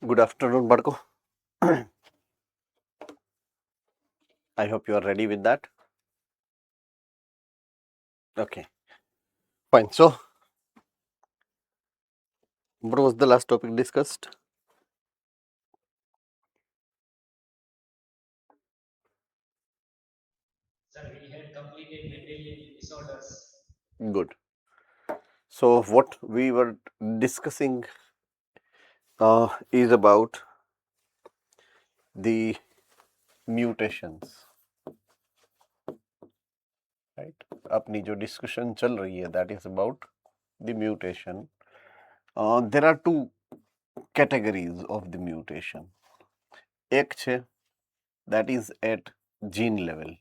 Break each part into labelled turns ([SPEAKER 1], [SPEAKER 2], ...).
[SPEAKER 1] Good afternoon, Barko. I hope you are ready with that. Okay, fine. So, what was the last topic discussed? Good. So, what we were discussing is about the mutations, right? अपनी जो discussion चल रही है, that is about the mutation. There are two categories of the mutation. एक છે that is at gene level,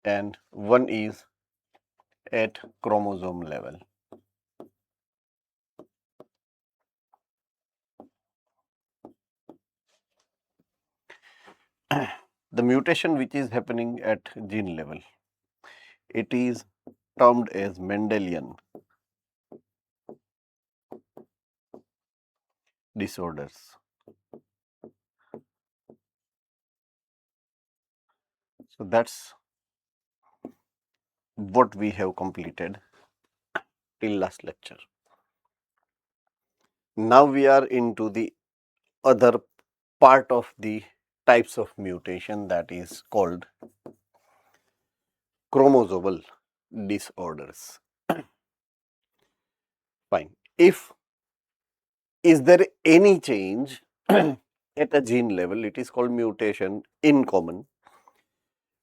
[SPEAKER 1] and one is at chromosome level. The mutation which is happening at gene level, it is termed as Mendelian disorders. So that's what we have completed till last lecture. Now we are into the other part of the types of mutation, that is called chromosomal disorders. Fine. Is there any change at a gene level, it is called mutation in common.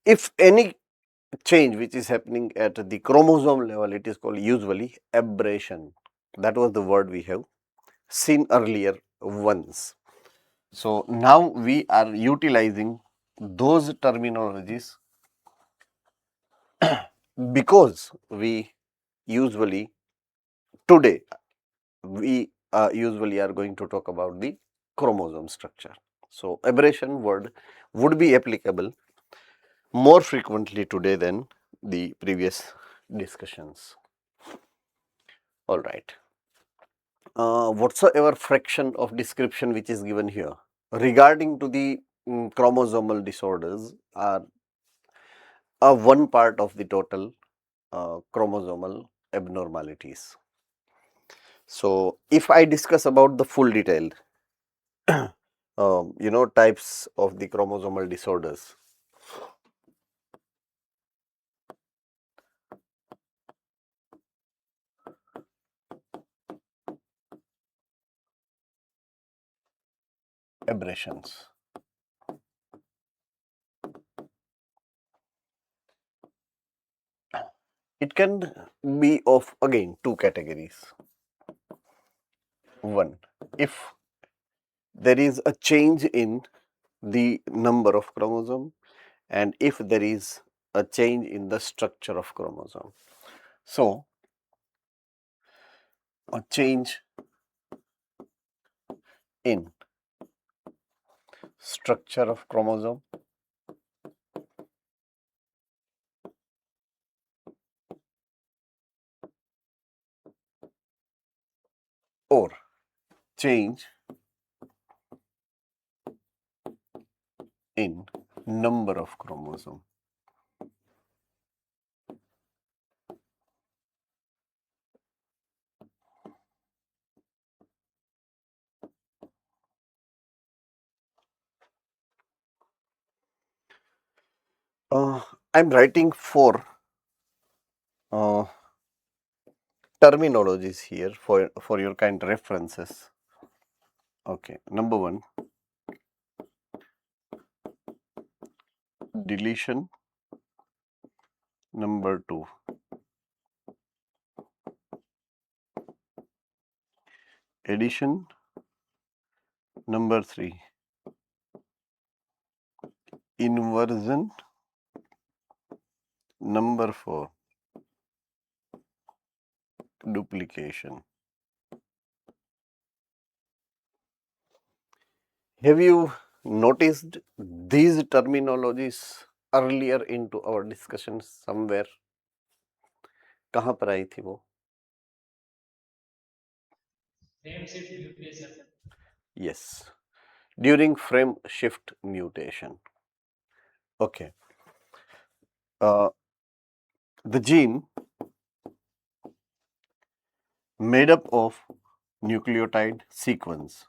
[SPEAKER 1] If any change which is happening at the chromosome level, it is called usually aberration. That was the word we have seen earlier once. So now we are utilizing those terminologies because we usually today we usually are going to talk about the chromosome structure. So aberration word would be applicable more frequently today than the previous discussions. All right. Whatsoever fraction of description which is given here regarding to the chromosomal disorders are one part of the total chromosomal abnormalities. So, if I discuss about the full detail, types of the chromosomal disorders. Aberrations. It can be of again two categories. One, if there is a change in the number of chromosome, and if there is a change in the structure of chromosome. So, a change in structure of chromosome or change in number of chromosome. I'm writing four terminologies here for your kind references. Okay, number one, deletion. Number two, addition. Number three, inversion. Number four, duplication. Have you noticed these terminologies earlier into our discussions somewhere? कहाँ पर आई थी वो?
[SPEAKER 2] Frame shift mutation.
[SPEAKER 1] Yes, during frame shift mutation. Okay. The gene made up of nucleotide sequence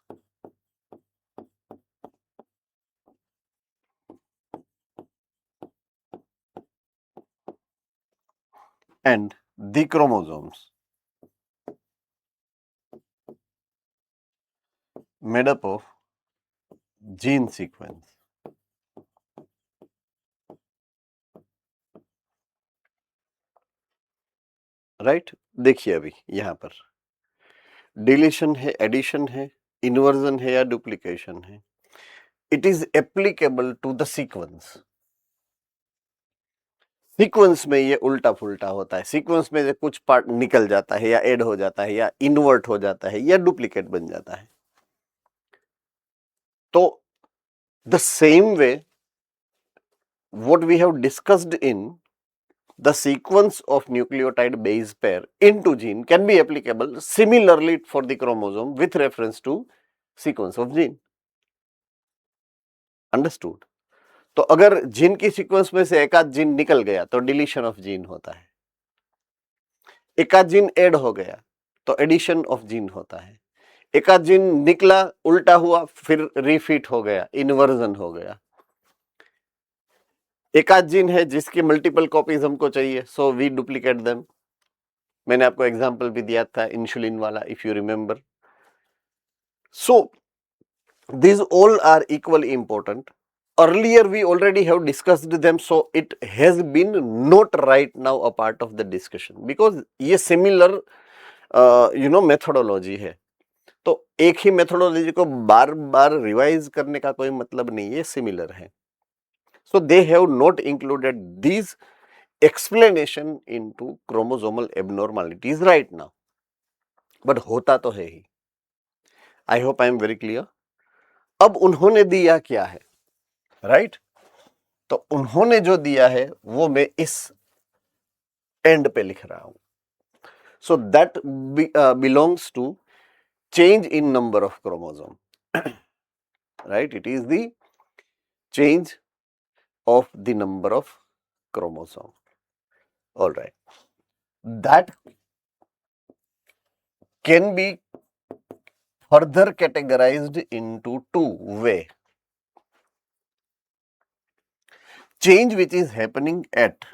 [SPEAKER 1] and the chromosomes made up of gene sequence. Right देखिए अभी यहाँ पर deletion है, addition है, इन्वर्जन है या डुप्लीकेशन है, it is applicable to the sequence. Sequence में ये उल्टा फुल्टा होता है, सीक्वेंस में कुछ पार्ट निकल जाता है या ऐड हो जाता है या इन्वर्ट हो जाता है या डुप्लीकेट बन जाता है. तो the same way what we have discussed in the sequence of nucleotide base pair into gene can be applicable similarly for the chromosome with reference to sequence of gene. Understood? तो अगर gene की sequence में से एक आध gene निकल गया तो डिलीशन ऑफ जीन होता है, एक आध जीन ऐड हो गया तो एडिशन ऑफ जीन होता है, एक आध जीन निकला उल्टा हुआ फिर रिफिट हो गया, इन्वर्जन हो गया. एक आध जीन है जिसकी मल्टीपल कॉपीज हमको चाहिए, सो वी डुप्लीकेट देम. मैंने आपको एग्जांपल भी दिया था इंसुलिन वाला, if you remember. So these all are equally important. Earlier we already have discussed them, so it has been not right now a part of the discussion because ये similar methodology है. तो एक ही methodology को बार बार revise करने का कोई मतलब नहीं, ये सिमिलर है. So they have not included these explanation into chromosomal abnormalities right now, but होता तो है ही. I hope I am very clear. अब उन्होंने दिया क्या है, राइट? तो उन्होंने जो दिया है वो मैं इस एंड पे लिख रहा हूं. So that belongs to change in number of chromosome, right? It is the change of the number of chromosome. All right, that can be further categorized into two way. Change which is happening at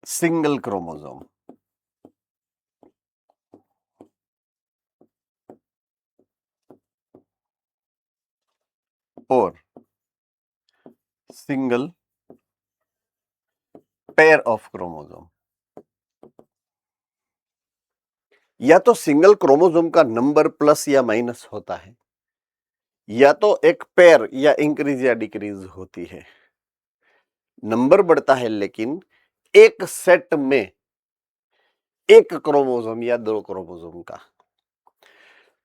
[SPEAKER 1] single chromosome or single pair of chromosome. या तो single chromosome का number plus या minus होता है, या तो एक pair या इंक्रीज या डिक्रीज होती है. नंबर बढ़ता है लेकिन एक सेट में एक क्रोमोसोम या दो क्रोमोसोम का.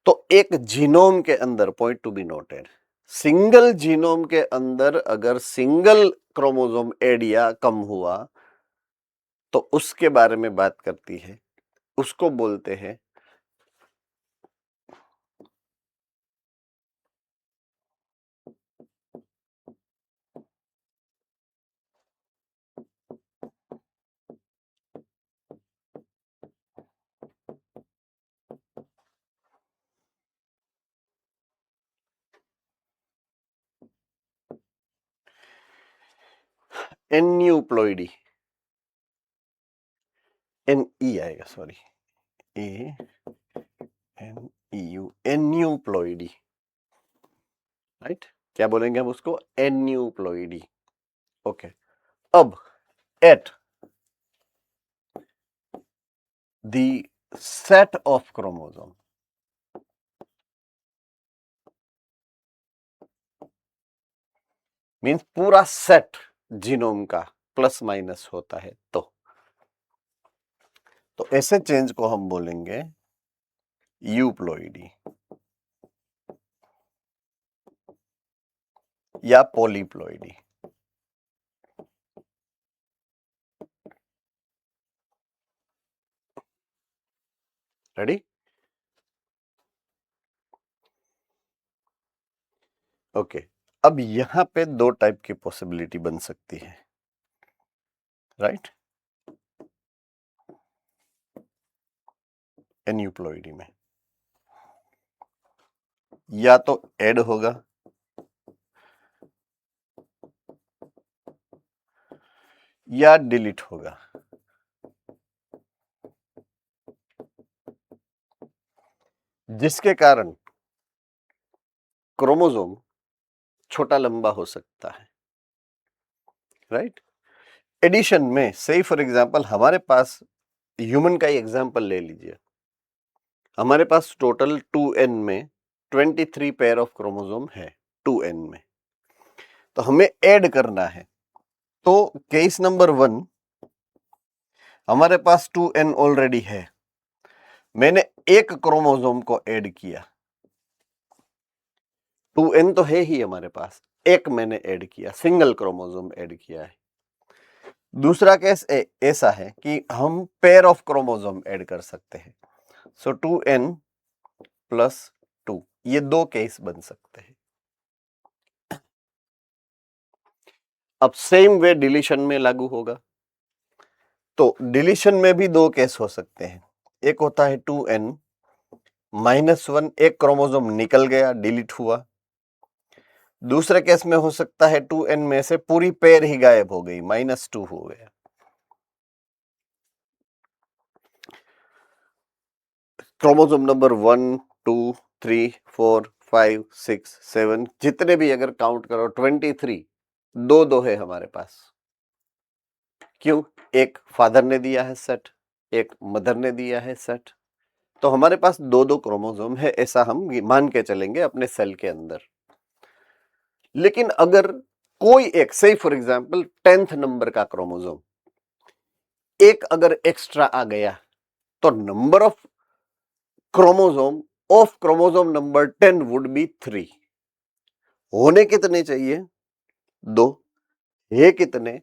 [SPEAKER 1] तो एक जीनोम के अंदर, point to be noted, single genome के अंदर अगर सिंगल क्रोमोसोम ऐड या कम हुआ तो उसके बारे में बात करती है, उसको बोलते हैं एन्यूप्लॉइडी. एन ई आएगा, sorry, a n e u, aneuploidy, right? क्या बोलेंगे हम उसको? एन्यूप्लॉइडी. ओके. अब at the set of chromosome, means पूरा सेट जीनोम का प्लस माइनस होता है, तो ऐसे चेंज को हम बोलेंगे यूप्लॉइडी या पॉलीप्लॉइडी. रेडी? ओके, अब यहां पे दो टाइप की पॉसिबिलिटी बन सकती है, राइट? एन्यूप्लॉइडी में या तो ऐड होगा या डिलीट होगा। जिसके कारण क्रोमोसोम छोटा लंबा हो सकता है, राइट? एडिशन में से फॉर एग्जांपल हमारे पास ह्यूमन का ही एग्जांपल ले लीजिए। हमारे पास टोटल 2n में 23 पेयर ऑफ क्रोमोसोम है 2n में, तो हमें ऐड करना है। तो केस नंबर 1 हमारे पास 2n ऑलरेडी है, मैंने एक क्रोमोसोम को ऐड किया, 2n तो है ही हमारे पास, एक मैंने ऐड किया, सिंगल क्रोमोसोम ऐड किया है। दूसरा केस ऐसा है कि हम पेयर ऑफ क्रोमोसोम ऐड कर सकते हैं, सो 2n प्लस 2, ये दो केस बन सकते हैं। अब सेम वे डिलीशन में लागू होगा, तो डिलीशन में भी दो केस हो सकते हैं। एक होता है 2n -1, एक क्रोमोसोम निकल गया, डिलीट हुआ। दूसरे केस में हो सकता है 2n में से पूरी पेयर ही गायब हो गई, -2 हो गया। क्रोमोसोम नंबर 1 2 3 4 5 6 7 जितने भी अगर काउंट करो 23, दो दो है हमारे पास। क्यों? एक फादर ने दिया है सेट, एक मदर ने दिया है सेट, तो हमारे पास दो दो क्रोमोसोम है, ऐसा हम मान के चलेंगे अपने सेल के अंदर। लेकिन अगर कोई एक से फॉर एग्जांपल 10th नंबर का क्रोमोसोम एक अगर एक्स्ट्रा आ गया, तो number of chromosome of chromosome number 10 would be 3। होने कितने चाहिए? 2, है कितने?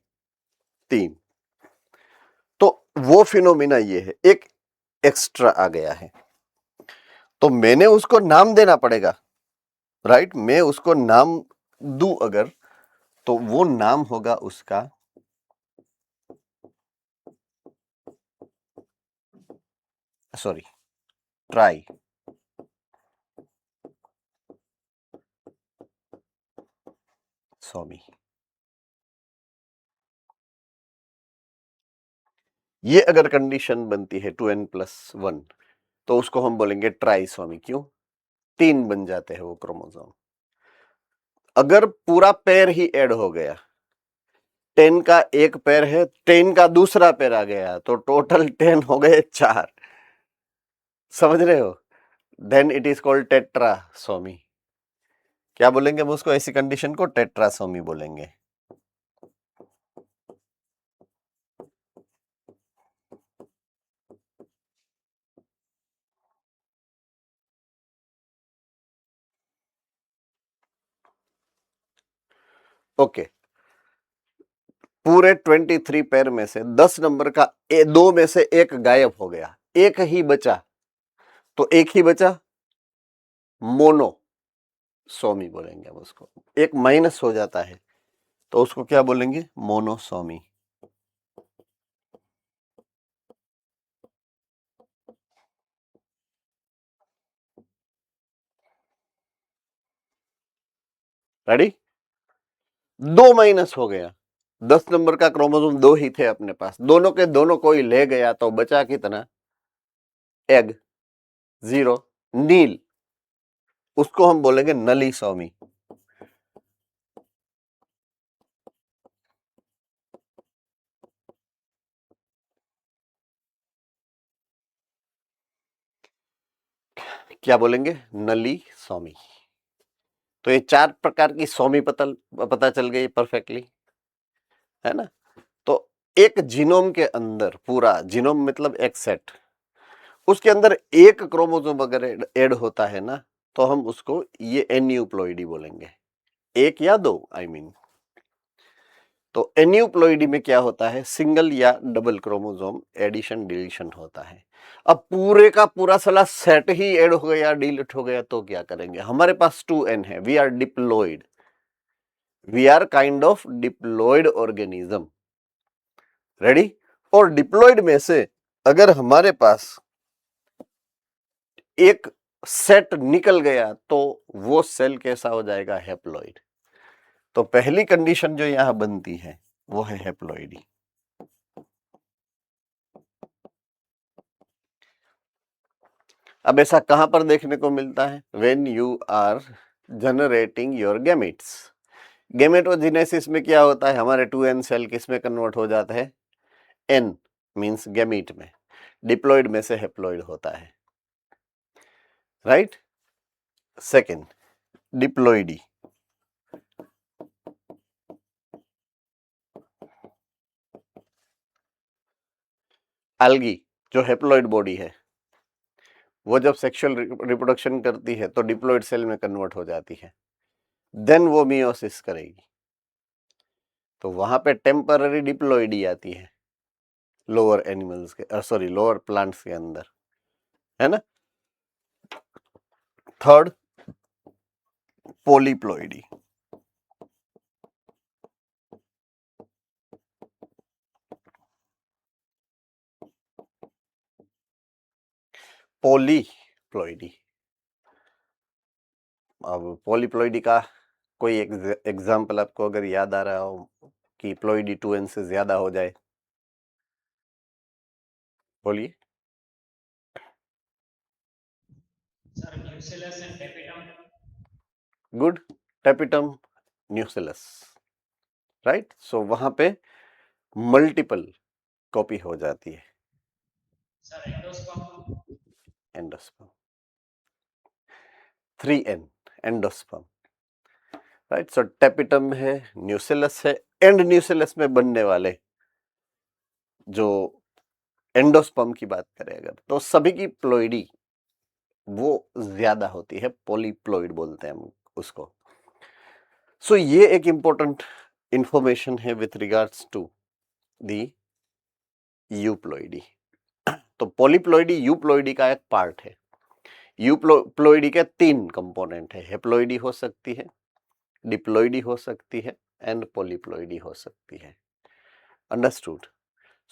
[SPEAKER 1] 3। तो वो फिनोमिना ये है, एक एक्स्ट्रा आ गया है, तो मैंने उसको नाम देना पड़ेगा, राइट? मैं उसको नाम दूं अगर, तो वो नाम होगा उसका ट्राई सोमी। ये अगर कंडीशन बनती है 2n+1, तो उसको हम बोलेंगे ट्राइसोमी। क्यों? 3 बन जाते हैं वो क्रोमोसोम। अगर पूरा पेयर ही ऐड हो गया, 10 का एक पेयर है, 10 का दूसरा पेयर आ गया, तो टोटल 10 हो गए 4। समझ रहे हो? Then it is called tetrasomy. क्या बोलेंगे हम उसको? ऐसी कंडीशन को टेट्रासोमी बोलेंगे। ओके, पूरे 23 पेयर में से 10 नंबर का दो में से एक गायब हो गया, एक ही बचा, तो एक ही बचा, मोनो सोमी बोलेंगे हम उसको। एक माइनस हो जाता है, तो उसको क्या बोलेंगे? मोनोसोमी। रेडी? 2 माइनस हो गया, 10 नंबर का क्रोमोसोम 2 ही थे अपने पास, दोनों के दोनों कोई ले गया, तो बचा कितना? एग, 0, नील। उसको हम बोलेंगे नलीसोमी। क्या बोलेंगे? नलीसोमी। तो ये 4 प्रकार की सोमी पता चल गई परफेक्टली, है ना? तो एक जीनोम के अंदर, पूरा जीनोम मतलब एक सेट, उसके अंदर एक क्रोमोसोम अगर ऐड होता है ना, तो हम उसको ये एन्यूप्लॉइडी बोलेंगे। एक या दो, आई मीन। तो एन्यूप्लॉइडी में क्या होता है, सिंगल या डबल क्रोमोसोम एडिशन डिलीशन होता है। अब पूरे का पूरा साला सेट ही ऐड हो गया डिलीट हो गया तो क्या करेंगे, हमारे पास 2n है, we are diploid, we are kind of diploid organism, ready. और डिप्लॉइड में से अगर हमारे पास एक सेट निकल गया तो वो सेल कैसा हो जाएगा, हैप्लॉइड। तो पहली कंडीशन जो यहां बनती है वो है हैप्लॉइडी। अब ऐसा कहां पर देखने को मिलता है, when you are generating your gametes. Gametogenesis में क्या होता है, हमारे 2n सेल किस में कन्वर्ट हो जाता है, n मींस गैमीट में, डिप्लॉइड में से हैप्लॉइड होता है, राइट। सेकंड, डिप्लॉइडी, एल्गी जो हैप्लॉइड बॉडी है वो जब सेक्सुअल रिप्रोडक्शन करती है तो डिप्लॉइड सेल में कन्वर्ट हो जाती है, देन वो मियोसिस करेगी, तो वहां पे टेम्पररी डिप्लॉइडी आती है लोअर एनिमल्स के, सॉरी लोअर प्लांट्स के अंदर, है ना। Third, polyploidy, polyploidy. अब पॉलीप्लॉइडी का कोई एग्जाम्पल आपको अगर याद आ रहा हो कि प्लॉइडी 2n से ज्यादा हो जाए, बोलिए।
[SPEAKER 2] Sir nucellus and tapetum.
[SPEAKER 1] Good, tapetum, nucellus, right. So वहां पे मल्टीपल कॉपी हो जाती है।
[SPEAKER 2] Sir endosperm.
[SPEAKER 1] Endosperm, 3n, endosperm, right. So tapetum है, न्यूसिलस है, एंड न्यूसिलस में बनने वाले जो एंडोस्पर्म की बात करें अगर, तो सभी की प्लॉइडी वो ज्यादा होती है, पॉलीप्लॉइड बोलते हैं हम उसको। सो ये एक इंपॉर्टेंट इंफॉर्मेशन है with regards to the euploidy. तो पॉलीप्लॉइडी यूप्लॉइडी का एक पार्ट है। यूप्लॉइडी के 3 कंपोनेंट है, हेप्लॉइडी हो सकती है, डिप्लॉइडी हो सकती है एंड पॉलीप्लॉइडी हो सकती है, understood.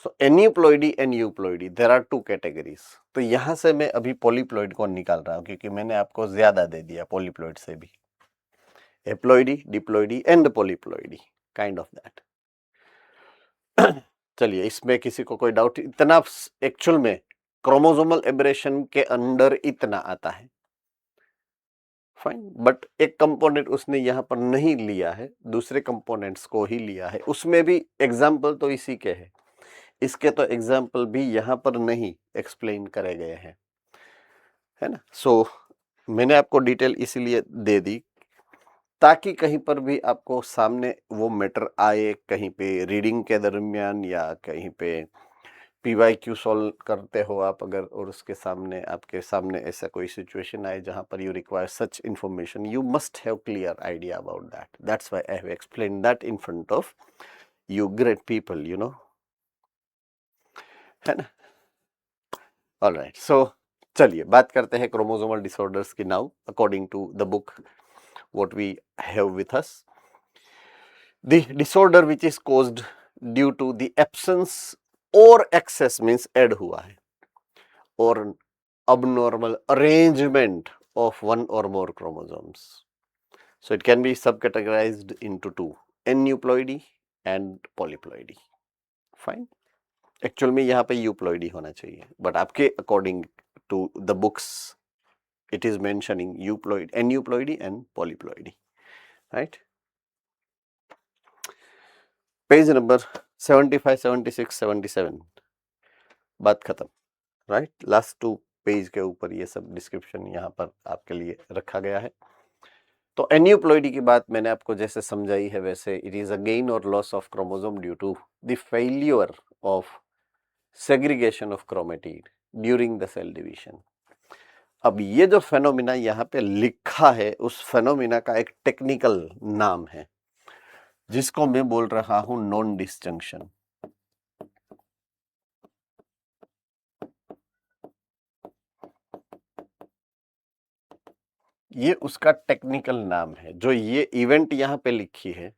[SPEAKER 1] So aneuploidy and euploidy, there are 2 categories. तो यहां से मैं अभी पॉलीप्लॉइड को निकाल रहा हूं क्योंकि मैंने आपको ज्यादा दे दिया पॉलीप्लॉइड से भी, haploidy, diploidy and polyploidy, kind of that. चलिए, इसमें किसी को कोई डाउट, इतना एक्चुअल में क्रोमोसोमल एब्रेशन के अंडर इतना आता है, फाइन। बट एक कंपोनेंट उसने यहां पर नहीं लिया है, दूसरे कंपोनेंट्स को ही लिया है, उसमें भी एग्जाम्पल तो इसी के है, इसके तो एग्जाम्पल भी यहां पर नहीं एक्सप्लेन करे गए हैं, है ना। सो मैंने आपको डिटेल इसीलिए दे दी ताकि कहीं पर भी आपको सामने वो मैटर आए, कहीं पे रीडिंग के दरमियान या कहीं पे PYQ सॉल्व करते हो आप अगर, और उसके सामने आपके सामने ऐसा कोई सिचुएशन आए जहां पर you require such information, you must have clear idea about that, that's why I have explain that in front of you great people, you know, है ना। ऑलराइट, सो चलिए बात करते हैं क्रोमोसोमल डिसऑर्डर्स की now, according to the book what we have with us. The disorder which is caused due to the absence or excess means add हुआ है, or abnormal arrangement of one or more chromosomes. So it can be subcategorized into 2, aneuploidy and polyploidy. Fine. Actually में यहाँ पे euploidy होना चाहिए, but आपके according to the books it is mentioning euploid, aneuploidy and polyploidy, right? Page number 75, 76, 77, बात खत्म, right. Last 2 page के ऊपर ये सब डिस्क्रिप्शन यहाँ पर आपके लिए रखा गया है। तो एन्यूप्लॉइडी की बात मैंने आपको जैसे समझाई है वैसे, इट इज अ गेन और loss of chromosome due to the failure of segregation of chromatid during the cell division. अब ये जो फेनोमिना यहाँ पे लिखा है उस फेनोमिना का एक टेक्निकल नाम है जिसको मैं बोल रहा हूं नॉन डिसजंक्शन। ये उसका टेक्निकल नाम है। जो ये इवेंट यहां पे लिखी है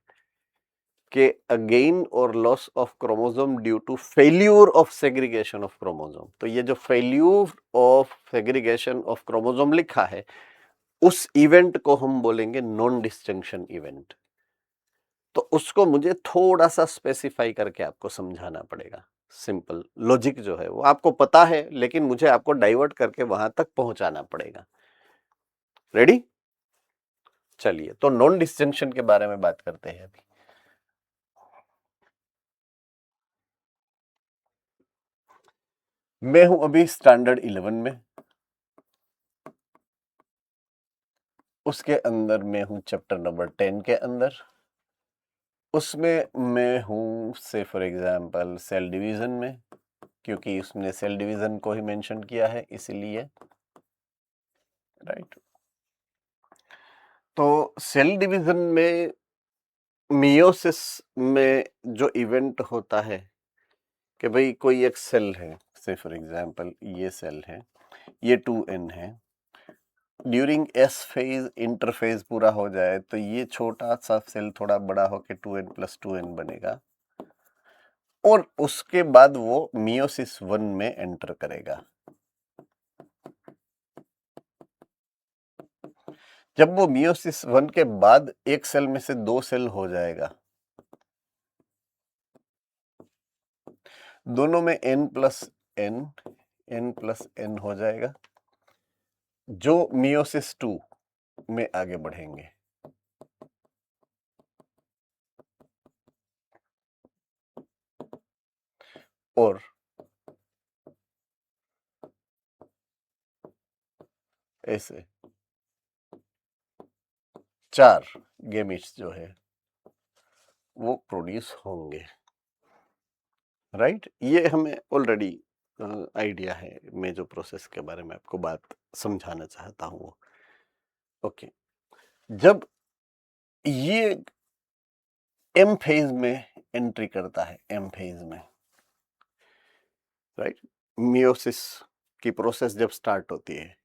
[SPEAKER 1] कि अ गेन और loss of chromosome due to failure of segregation of chromosome, तो ये जो failure of segregation of chromosome लिखा है, उस इवेंट को हम बोलेंगे नॉन डिसजंक्शन इवेंट। तो उसको मुझे थोड़ा सा स्पेसिफाई करके आपको समझाना पड़ेगा। सिंपल लॉजिक जो है वो आपको पता है, लेकिन मुझे आपको डाइवर्ट करके वहां तक पहुंचाना पड़ेगा। रेडी? चलिए, तो नॉन डिसजंक्शन के बारे में बात करते हैं अभी। मैं हूं अभी स्टैंडर्ड 11 में, उसके अंदर मैं हूं चैप्टर नंबर 10 के अंदर। उसमें मैं हूं से फॉर एग्जांपल सेल डिवीजन में, क्योंकि उसने सेल डिवीजन को ही मेंशन किया है इसीलिए, राइट। तो सेल डिवीजन में मियोसिस में जो इवेंट होता है कि भाई कोई एक सेल है, से फॉर एग्जांपल ये सेल है, ये 2n है, ड्यूरिंग एस फेज इंटरफेज पूरा हो जाए तो ये छोटा सा सेल थोड़ा बड़ा होकर 2n+2n बनेगा, और उसके बाद वो मियोसिस 1 में एंटर करेगा। जब वो मियोसिस 1 के बाद एक सेल में से 2 सेल हो जाएगा, दोनों में n+n हो जाएगा, जो मियोसिस 2 में आगे बढ़ेंगे। और ऐसे 4 गेमिट्स जो है वो प्रोड्यूस होंगे, राइट। ये हमें ऑलरेडी आइडिया है। मैं जो प्रोसेस के बारे में आपको बात समझाना चाहता हूं। ओके, जब ये एम फेज में एंट्री करता है, एम फेज में, राइट, मियोसिस की प्रोसेस जब स्टार्ट होती है,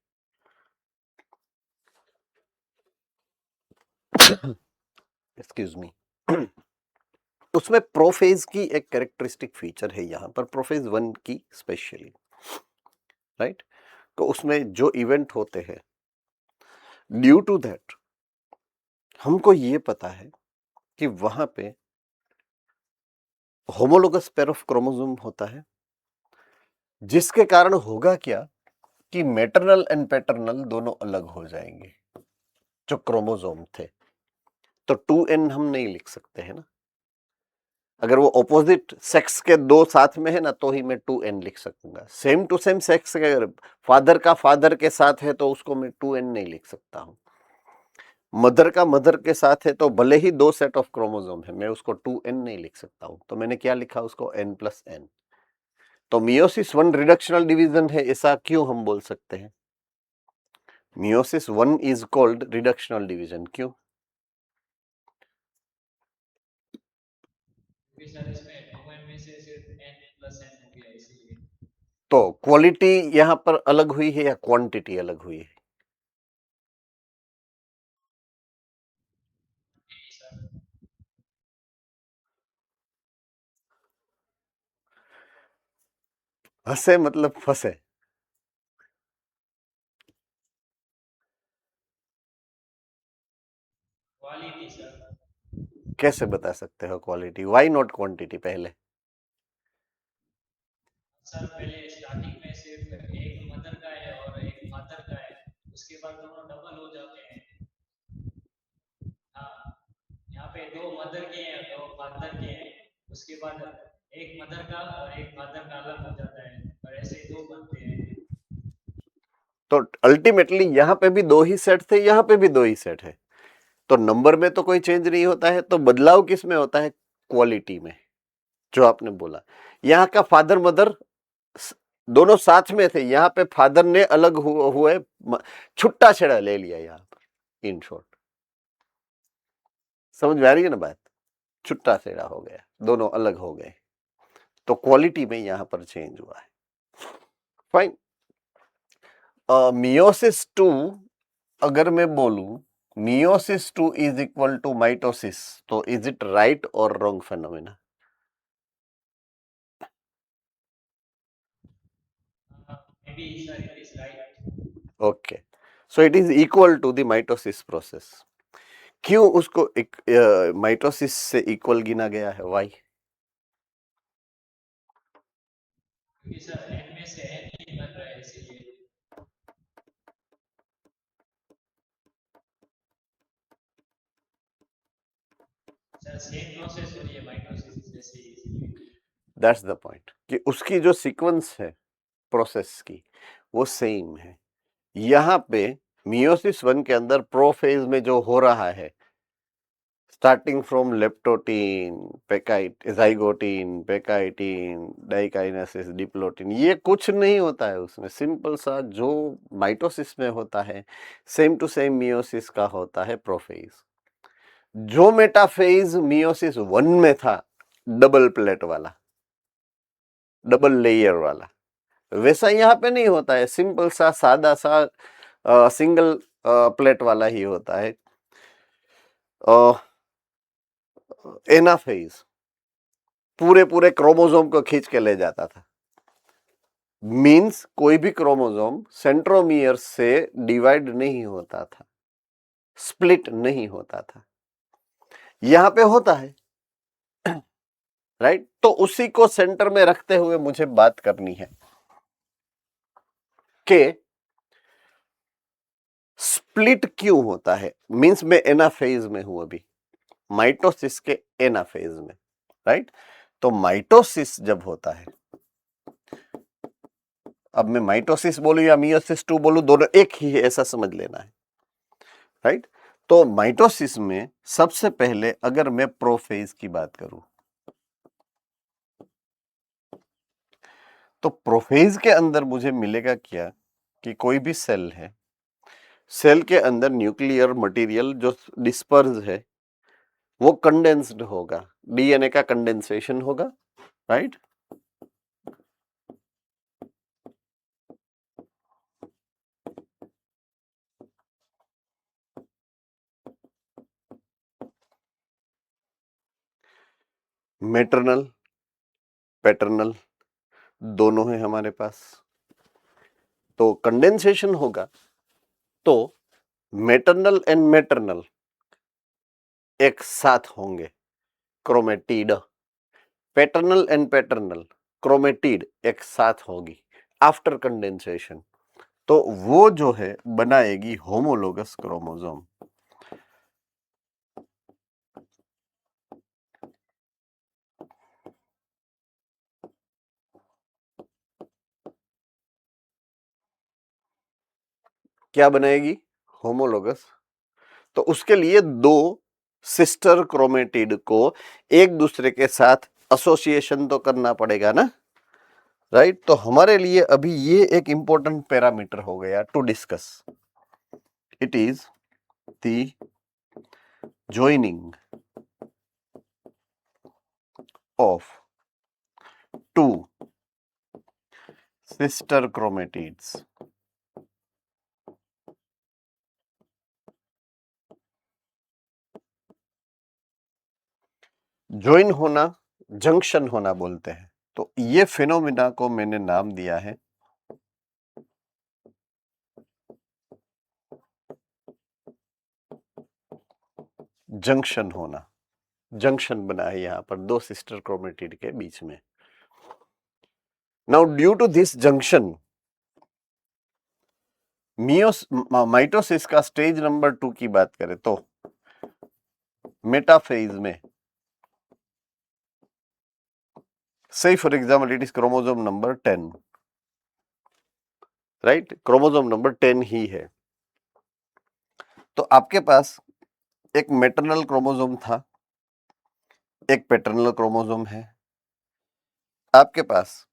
[SPEAKER 1] एक्सक्यूज मी, उसमें प्रोफेज की एक कैरेक्टरिस्टिक फीचर है यहां पर, प्रोफेज 1 की स्पेशली, राइट। तो उसमें जो इवेंट होते हैं, ड्यू टू दैट हमको ये पता है कि वहां पे होमोलोगस पेयर ऑफ क्रोमोसोम होता है, जिसके कारण होगा क्या कि मैटरनल एंड पैटर्नल दोनों अलग हो जाएंगे जो क्रोमोसोम थे। तो 2n हम नहीं लिख सकते हैं ना, अगर वो ऑपोजिट सेक्स के दो साथ में है ना तो ही मैं 2n लिख सकूंगा। सेम टू सेम सेक्स के अगर फादर का फादर के साथ है तो उसको मैं 2n नहीं लिख सकता हूं। मदर का मदर के साथ है तो भले ही 2 सेट ऑफ क्रोमोसोम है, मैं उसको 2n नहीं लिख सकता हूं। तो मैंने क्या लिखा उसको n+n। तो मियोसिस 1 रिडक्शनल डिवीजन है, ऐसा क्यों हम बोल सकते हैं? Meiosis 1 is called reductional division, क्यों?
[SPEAKER 2] सर इसमें 2n में से सिर्फ n+n हो गया इसीलिए।
[SPEAKER 1] तो क्वालिटी यहां पर अलग हुई है या क्वांटिटी अलग हुई है?
[SPEAKER 2] सर
[SPEAKER 1] हंसे मतलब फंसे।
[SPEAKER 2] Quality sir.
[SPEAKER 1] कैसे बता सकते हो क्वालिटी? व्हाई नॉट क्वांटिटी पहले?
[SPEAKER 2] सर पहले स्टार्टिंग में सिर्फ एक मदर का है और एक फादर का है, उसके बाद दोनों डबल हो जाते हैं। हाँ, यहाँ पे 2 मदर के हैं 2 फादर के हैं, उसके बाद एक मदर का और एक फादर का अलग हो जाता है, और ऐसे 2 बनते हैं।
[SPEAKER 1] तो अल्टीमेटली यहां पे भी 2 ही सेट थे, यहां पे भी 2 ही सेट है, तो नंबर में तो कोई चेंज नहीं होता है। तो बदलाव किस में होता है? क्वालिटी में। जो आपने बोला, यहाँ का फादर मदर दोनों साथ में थे, यहाँ पे फादर ने अलग हुए छुट्टा छेड़ा ले लिया यहाँ पर। इन शॉर्ट समझ में आ रही है ना बात? छुट्टा सेड़ा हो गया, दोनों अलग हो गए, तो क्वालिटी में यहां पर चेंज हुआ है। फाइन। मियोसिस 2 अगर मैं बोलूं meiosis 2 is equal to mitosis, तो इज इट राइट और wrong phenomena?
[SPEAKER 2] maybe sir it is right.
[SPEAKER 1] Okay, so it is equal to the mitosis process. क्यों उसको माइटोसिस से इक्वल गिना गया है? वाई?
[SPEAKER 2] क्योंकि सर एन में से एन नहीं बन रहा है इसीलिए। सर सेम प्रोसेस हो रही है माइटोसिस जैसे ही।
[SPEAKER 1] दैट्स द पॉइंट कि उसकी जो सीक्वेंस है प्रोसेस की वो सेम है। यहाँ पे मियोसिस 1 के अंदर प्रोफेज में जो हो रहा है, starting from leptotene, zygotene, pachytene, diakinesis, diplotene, ये कुछ नहीं होता है उसमें। सिंपल सा जो माइटोसिस में होता है सेम टू सेम मियोसिस का होता है प्रोफेज। जो मेटाफेज मियोसिस 1 में था, डबल प्लेट वाला, डबल लेयर वाला, वैसा यहाँ पे नहीं होता है। सिंपल सा सादा सा सिंगल प्लेट वाला ही होता है। एनाफेज पूरे पूरे क्रोमोसोम को खींच के ले जाता था। मींस कोई भी क्रोमोसोम सेंट्रोमियर से डिवाइड नहीं होता था, स्प्लिट नहीं होता था। यहां पे होता है, राइट? तो उसी को सेंटर में रखते हुए मुझे बात करनी है कि स्प्लिट क्यों होता है। मींस मैं एनाफेज में हूं अभी, माइटोसिस के एनाफेज में, राइट? तो माइटोसिस जब होता है, अब मैं माइटोसिस बोलूं या मियोसिस 2 बोलूं, दोनों एक ही है, ऐसा समझ लेना है, राइट? तो माइटोसिस में सबसे पहले अगर मैं प्रोफेज की बात करूं, तो प्रोफेज के अंदर मुझे मिलेगा क्या कि कोई भी सेल है, सेल के अंदर न्यूक्लियर मटेरियल जो डिस्पर्स है वो कंडेंस्ड होगा, डीएनए का कंडेंसेशन होगा, राइट? मैटरनल पैटर्नल दोनों है हमारे पास। तो कंडेंसेशन होगा तो मैटरनल एंड मैटरनल एक साथ होंगे, chromatid. Paternal and paternal chromatid एक साथ होगी आफ्टर कंडेंसेशन। तो वो जो है बनाएगी होमोलोगस क्रोमोसोम। क्या बनाएगी? होमोलोगस। तो उसके लिए दो सिस्टर क्रोमेटिड को एक दूसरे के साथ एसोसिएशन तो करना पड़ेगा ना, राइट? तो हमारे लिए अभी ये एक इंपॉर्टेंट पैरामीटर हो गया to discuss. It is the joining of two sister chromatids. Join होना, जंक्शन होना बोलते हैं। तो ये फिनोमिना को मैंने नाम दिया है जंक्शन होना। जंक्शन बना है यहां पर दो सिस्टर क्रोमेटिड के बीच में। Now due to this junction, mitosis का स्टेज नंबर 2 की बात करें तो मेटाफेज में, say for example it is chromosome number 10, right? Chromosome number 10 ही है। तो आपके पास एक मैटरनल क्रोमोसोम था, एक पैटर्नल क्रोमोसोम है। आपके पास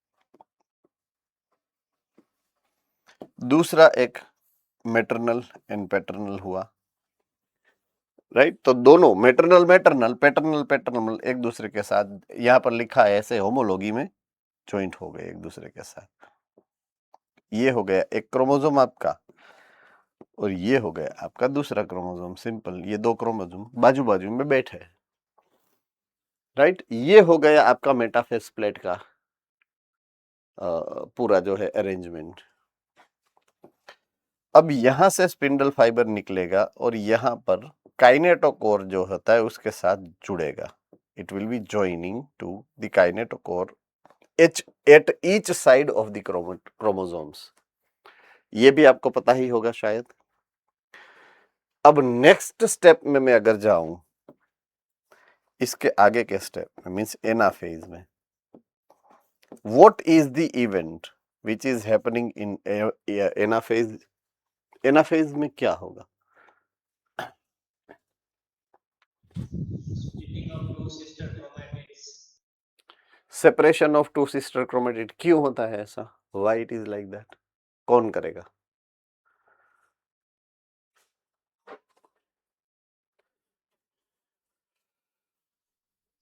[SPEAKER 1] दूसरा एक मैटरनल एंड पैटर्नल हुआ, राइट। तो दोनों मैटरनल मैटरनल पैटर्नल पैटर्नल एक दूसरे के साथ, यहाँ पर लिखा है ऐसे, होमोलॉगी में ज्वाइंट हो गए एक दूसरे के साथ। ये हो गया एक क्रोमोसोम आपका, और ये हो गया आपका दूसरा क्रोमोसोम। सिंपल, ये दो क्रोमोसोम बाजू बाजू में बैठे हैं, राइट। ये हो गया आपका मेटाफेस प्लेट का पूरा जो है अरेंजमेंट। अब यहां से स्पिंडल फाइबर निकलेगा और यहाँ पर काइनेटोकोर जो होता है उसके साथ जुड़ेगा। It will B joining two the kinetochore at each side of the chromosomes. ये भी आपको पता ही होगा शायद। अब नेक्स्ट स्टेप में मैं अगर जाऊं, इसके आगे के स्टेप में, मींस एनाफेज में, what is the event which is happening in anaphase? Anaphase में क्या होगा?
[SPEAKER 2] Splitting of two sister chromatids.
[SPEAKER 1] Separation of two sister chromatid. क्यों होता है ऐसा? Why it is like that? कौन करेगा?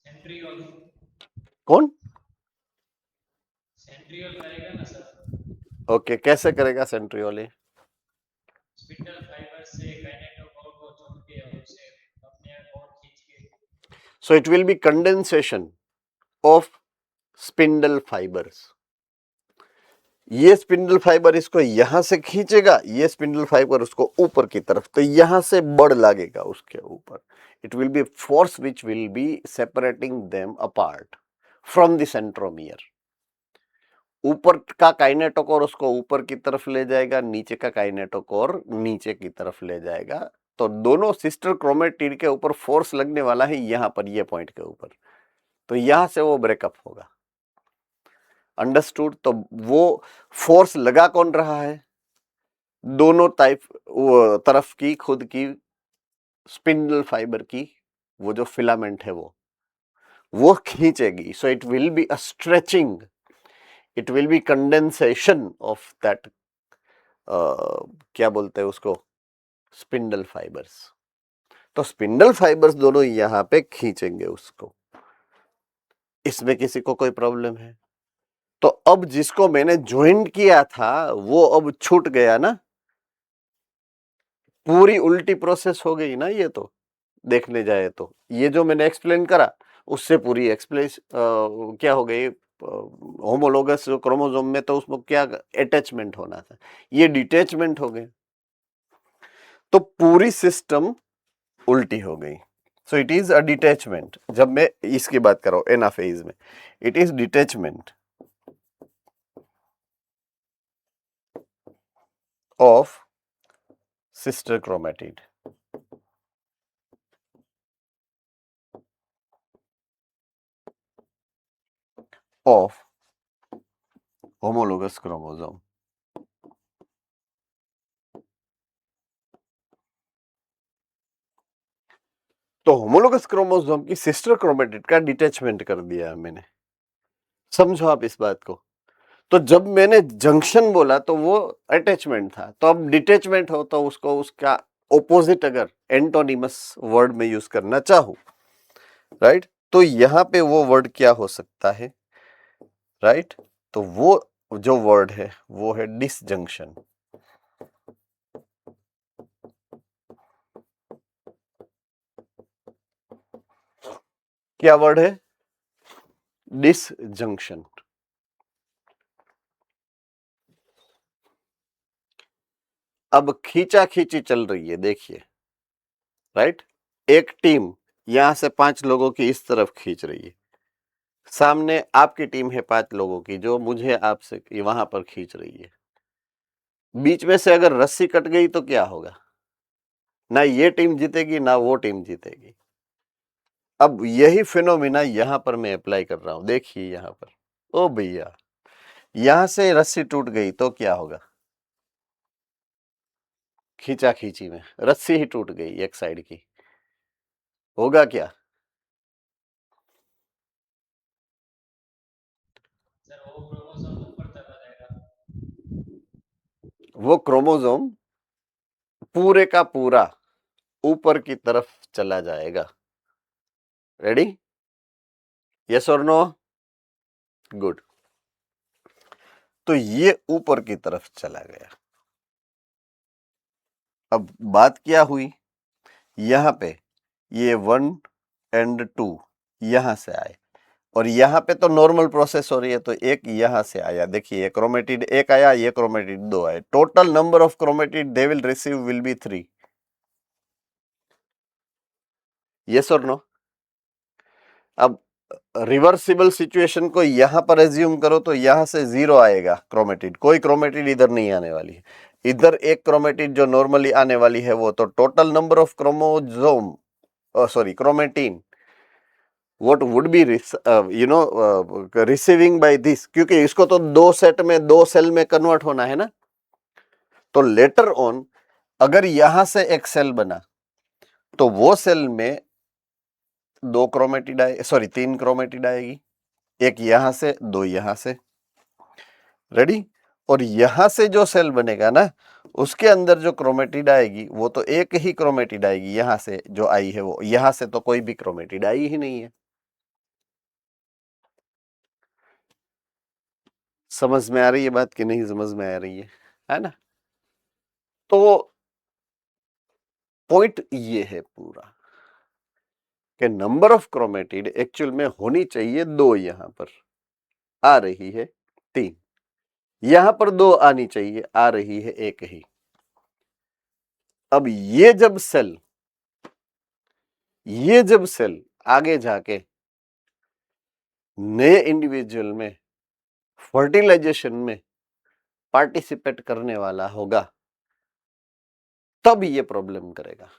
[SPEAKER 2] सेंट्रियोल
[SPEAKER 1] कौन?
[SPEAKER 2] सेंट्रियोल करेगा ना सर।
[SPEAKER 1] ओके, कैसे करेगा सेंट्रियोले?
[SPEAKER 2] स्पिंडल फाइबर से काइनेटोकोर को जोड़ के और उसे अपने ओर खींच के।
[SPEAKER 1] सो it will be condensation of spindle fibres. ये स्पिंडल फाइबर इसको यहां से खींचेगा, ये स्पिंडल फाइबर उसको ऊपर की तरफ, तो यहां से बड़ लगेगा उसके ऊपर। It will B force which will be separating them apart from the centromere. ऊपर का काइनेटोकोर उसको ऊपर की तरफ ले जाएगा, नीचे का काइनेटोकोर नीचे की तरफ ले जाएगा। तो दोनों सिस्टर क्रोमेटिड के ऊपर फोर्स लगने वाला है यहां पर, ये पॉइंट के ऊपर। तो यहां से वो ब्रेकअप होगा। अंडरस्टूड? तो वो फोर्स लगा कौन रहा है? दोनों तरफ की खुद की स्पिंडल फाइबर की वो जो फिलामेंट है वो खींचेगी। So it will be a stretching, it will be condensation of that, क्या बोलते हैं उसको, स्पिंडल फाइबर्स। तो स्पिंडल फाइबर्स दोनों यहां पे खींचेंगे उसको। इसमें किसी को कोई प्रॉब्लम है? तो अब जिसको मैंने ज्वाइंट किया था वो अब छूट गया ना, पूरी उल्टी प्रोसेस हो गई ना। ये तो देखने जाए तो ये जो मैंने एक्सप्लेन करा उससे पूरी एक्सप्लेन क्या हो गई, होमोलोगस जो क्रोमोसोम में, तो उसमें क्या अटैचमेंट होना था, ये डिटैचमेंट हो गए। तो पूरी सिस्टम उल्टी हो गई। सो इट इज अ डिटैचमेंट। जब मैं इसकी बात कर रहा हूं एनाफेज में, it is detachment of sister chromatid of homologous chromosome. तो होमोलोगस क्रोमोसोम की सिस्टर क्रोमेटिड का डिटैचमेंट कर दिया है मैंने। समझो आप इस बात को। तो जब मैंने जंक्शन बोला तो वो अटैचमेंट था, तो अब डिटैचमेंट हो तो उसको उसका ऑपोजिट अगर एंटोनिमस वर्ड में यूज करना चाहूं, राइट, तो यहां पे वो वर्ड क्या हो सकता है, राइट? तो वो जो वर्ड है वो है डिसजंक्शन। क्या वर्ड है? डिसजंक्शन। अब खींचा खींची चल रही है, देखिए, राइट। एक टीम यहां से 5 लोगों की इस तरफ खींच रही है, सामने आपकी टीम है 5 लोगों की जो मुझे आपसे वहां पर खींच रही है। बीच में से अगर रस्सी कट गई तो क्या होगा? ना ये टीम जीतेगी ना वो टीम जीतेगी। अब यही फिनोमिना यहां पर मैं अप्लाई कर रहा हूं। देखिए यहां पर, ओ भैया, यहां से रस्सी टूट गई तो क्या होगा? खींचा खींची में रस्सी ही टूट गई एक साइड की, होगा क्या?
[SPEAKER 2] सर वो क्रोमोसोम ऊपर तक आ जाएगा।
[SPEAKER 1] वो क्रोमोसोम पूरे का पूरा ऊपर की तरफ चला जाएगा। रेडी? यस और नो? गुड। तो ये ऊपर की तरफ चला गया। अब बात क्या हुई, यहां पे ये 1 एंड 2 यहां से आए और यहां पे तो नॉर्मल प्रोसेस हो रही है, तो एक यहां से आया। देखिए ये क्रोमेटिड एक आया, ये क्रोमेटिड 2 आए। Total number of chromatid they will receive will be 3। Yes और नो? अब रिवर्सिबल सिचुएशन को यहां पर एज्यूम करो तो यहां से 0 आएगा क्रोमेटिड, कोई क्रोमेटिड इधर नहीं आने वाली है। इधर एक क्रोमेटिड जो नॉर्मली आने वाली है वो, तो total number of chromosome chromatin what would be receiving by this, क्योंकि इसको तो 2 सेट में 2 सेल में कन्वर्ट होना है ना। तो लेटर ऑन अगर यहां से एक सेल बना तो वो सेल में 2 क्रोमेटिड आए, 3 क्रोमेटिड आएगी, एक यहां से 2 यहां से। रेडी? और यहां से जो सेल बनेगा ना उसके अंदर जो क्रोमेटिड आएगी वो तो एक ही क्रोमेटिड आएगी, यहां से जो आई है वो, यहां से तो कोई भी क्रोमेटिड आई ही नहीं है। समझ में आ रही है बात कि नहीं समझ में आ रही है ना? तो पॉइंट ये है पूरा कि नंबर ऑफ क्रोमेटिड एक्चुअल में होनी चाहिए 2, यहां पर आ रही है 3, यहां पर 2 आनी चाहिए, आ रही है 1 ही। अब ये जब सेल आगे जाके नए इंडिविजुअल में फर्टिलाइजेशन में पार्टिसिपेट करने वाला होगा तब ये प्रॉब्लम करेगा।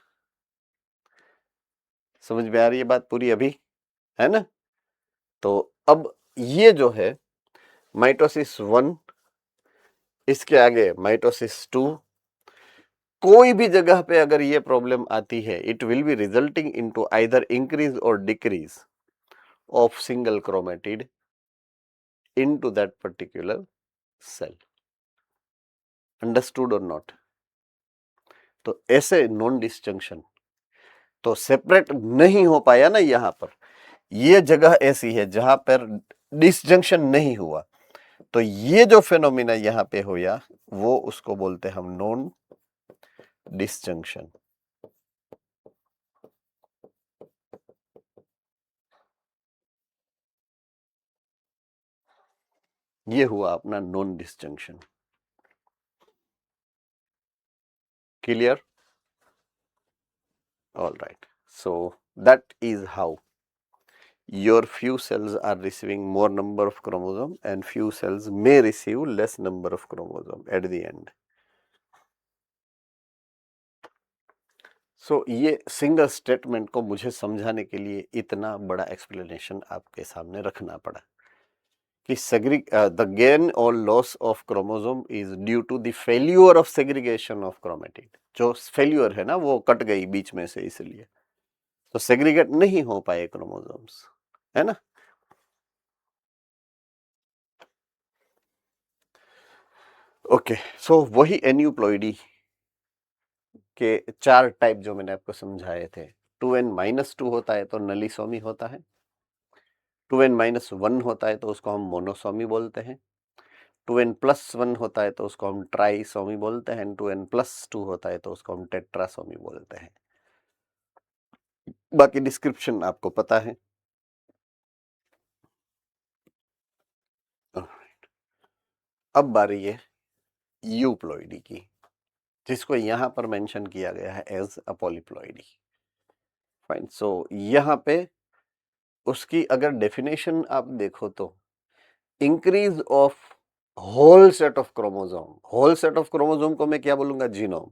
[SPEAKER 1] समझ में आ रही है बात पूरी अभी, है ना? तो अब ये जो है माइटोसिस 1, इसके आगे माइटोसिस 2, कोई भी जगह पे अगर ये प्रॉब्लम आती है it will be resulting into either increase और decrease of single chromatid into that particular cell. Understood और नॉट? तो ऐसे नॉन डिस्जंक्शन तो सेपरेट नहीं हो पाया ना, यहां पर ये जगह ऐसी है जहां पर डिसजंक्शन नहीं हुआ, तो ये जो फेनोमेना यहां पे होया वो उसको बोलते हैं हम नॉन डिसजंक्शन। ये हुआ अपना non disjunction. Clear? All right, so that is how your few cells are receiving more number of chromosome and few cells may receive less number of chromosome at the end. So ये single statement को मुझे समझाने के लिए इतना बड़ा explanation आपके सामने रखना पड़ा कि the gain or loss of chromosome is due to the failure of segregation of chromatid। जो फेल्यूर है ना वो कट गई बीच में से, इसलिए तो सेग्रीगेट नहीं हो पाए क्रोमोसोम्स, है ना? ओके, सो वही एन्यूप्लॉइडी के 4 टाइप जो मैंने आपको समझाए थे। 2n-2 होता है तो नलीसोमी होता है, 2n-1 होता है तो उसको हम मोनोसोमी बोलते हैं, 2n+1 होता है तो उसको हम ट्राइसोमी बोलते हैं, 2n+2 होता है तो उसको हम टेट्रासोमी बोलते हैं। बाकी डिस्क्रिप्शन आपको पता है। अब बारी है यूप्लॉइडी की, जिसको यहां पर मेंशन किया गया है as a polyploidy. Fine, so यहां पे उसकी अगर डेफिनेशन आप देखो तो increase of whole set of chromosome, whole set of chromosome को मैं क्या बोलूंगा? जीनोम।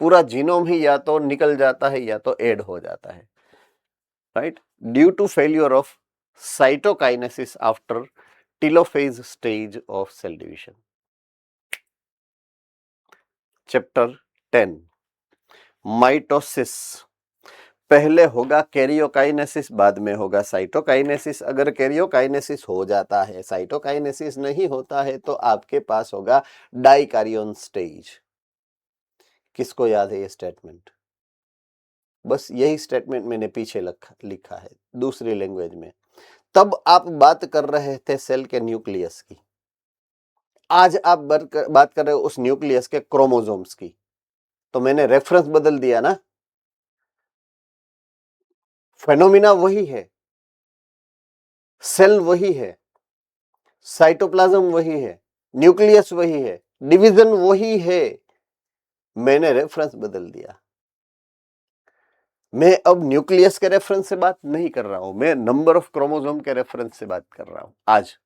[SPEAKER 1] पूरा जीनोम ही या तो निकल जाता है या तो ऐड हो जाता है, right? Due to failure of cytokinesis after telophase stage of cell division. Chapter 10 mitosis. पहले होगा कैरियोकाइनेसिस, बाद में होगा साइटोकाइनेसिस। अगर कैरियोकाइनेसिस हो जाता है, साइटोकाइनेसिस नहीं होता है, तो आपके पास होगा डाइकारियन स्टेज। किसको याद है ये स्टेटमेंट? बस यही स्टेटमेंट मैंने पीछे लिखा है दूसरी लैंग्वेज में। तब आप बात कर रहे थे सेल के न्यूक्लियस की, आज आप बात कर रहे हो उस न्यूक्लियस के क्रोमोसोम्स की, तो मैंने रेफरेंस बदल दिया ना। फेनोमिना वही है, सेल वही है, साइटोप्लाज्म वही है, न्यूक्लियस वही है, डिवीजन वही है, मैंने रेफरेंस बदल दिया। मैं अब न्यूक्लियस के रेफरेंस से बात नहीं कर रहा हूं, मैं नंबर ऑफ क्रोमोसोम के रेफरेंस से बात कर रहा हूं आज।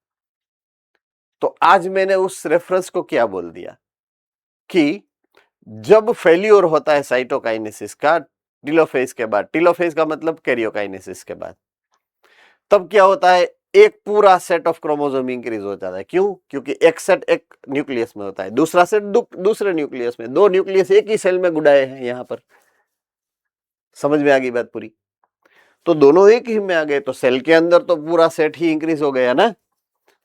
[SPEAKER 1] तो आज मैंने उस रेफरेंस को क्या बोल दिया कि जब फेल्यूर होता है साइटोकाइनेसिस का टीलोफेज के बाद, टीलोफेज का मतलब कैरियोकाइनेसिस के बाद, तब क्या होता है, एक पूरा सेट ऑफ क्रोमोसोम इंक्रीज हो जाता है। क्यों? क्योंकि एक सेट एक न्यूक्लियस में होता है, दूसरा सेट दूसरे न्यूक्लियस में, दो न्यूक्लियस एक ही सेल में गुड़ाए हैं। यहां पर समझ में आ गई बात पूरी? तो दोनों एक ही में आ गए, तो सेल के अंदर तो पूरा सेट ही इंक्रीज हो गया ना,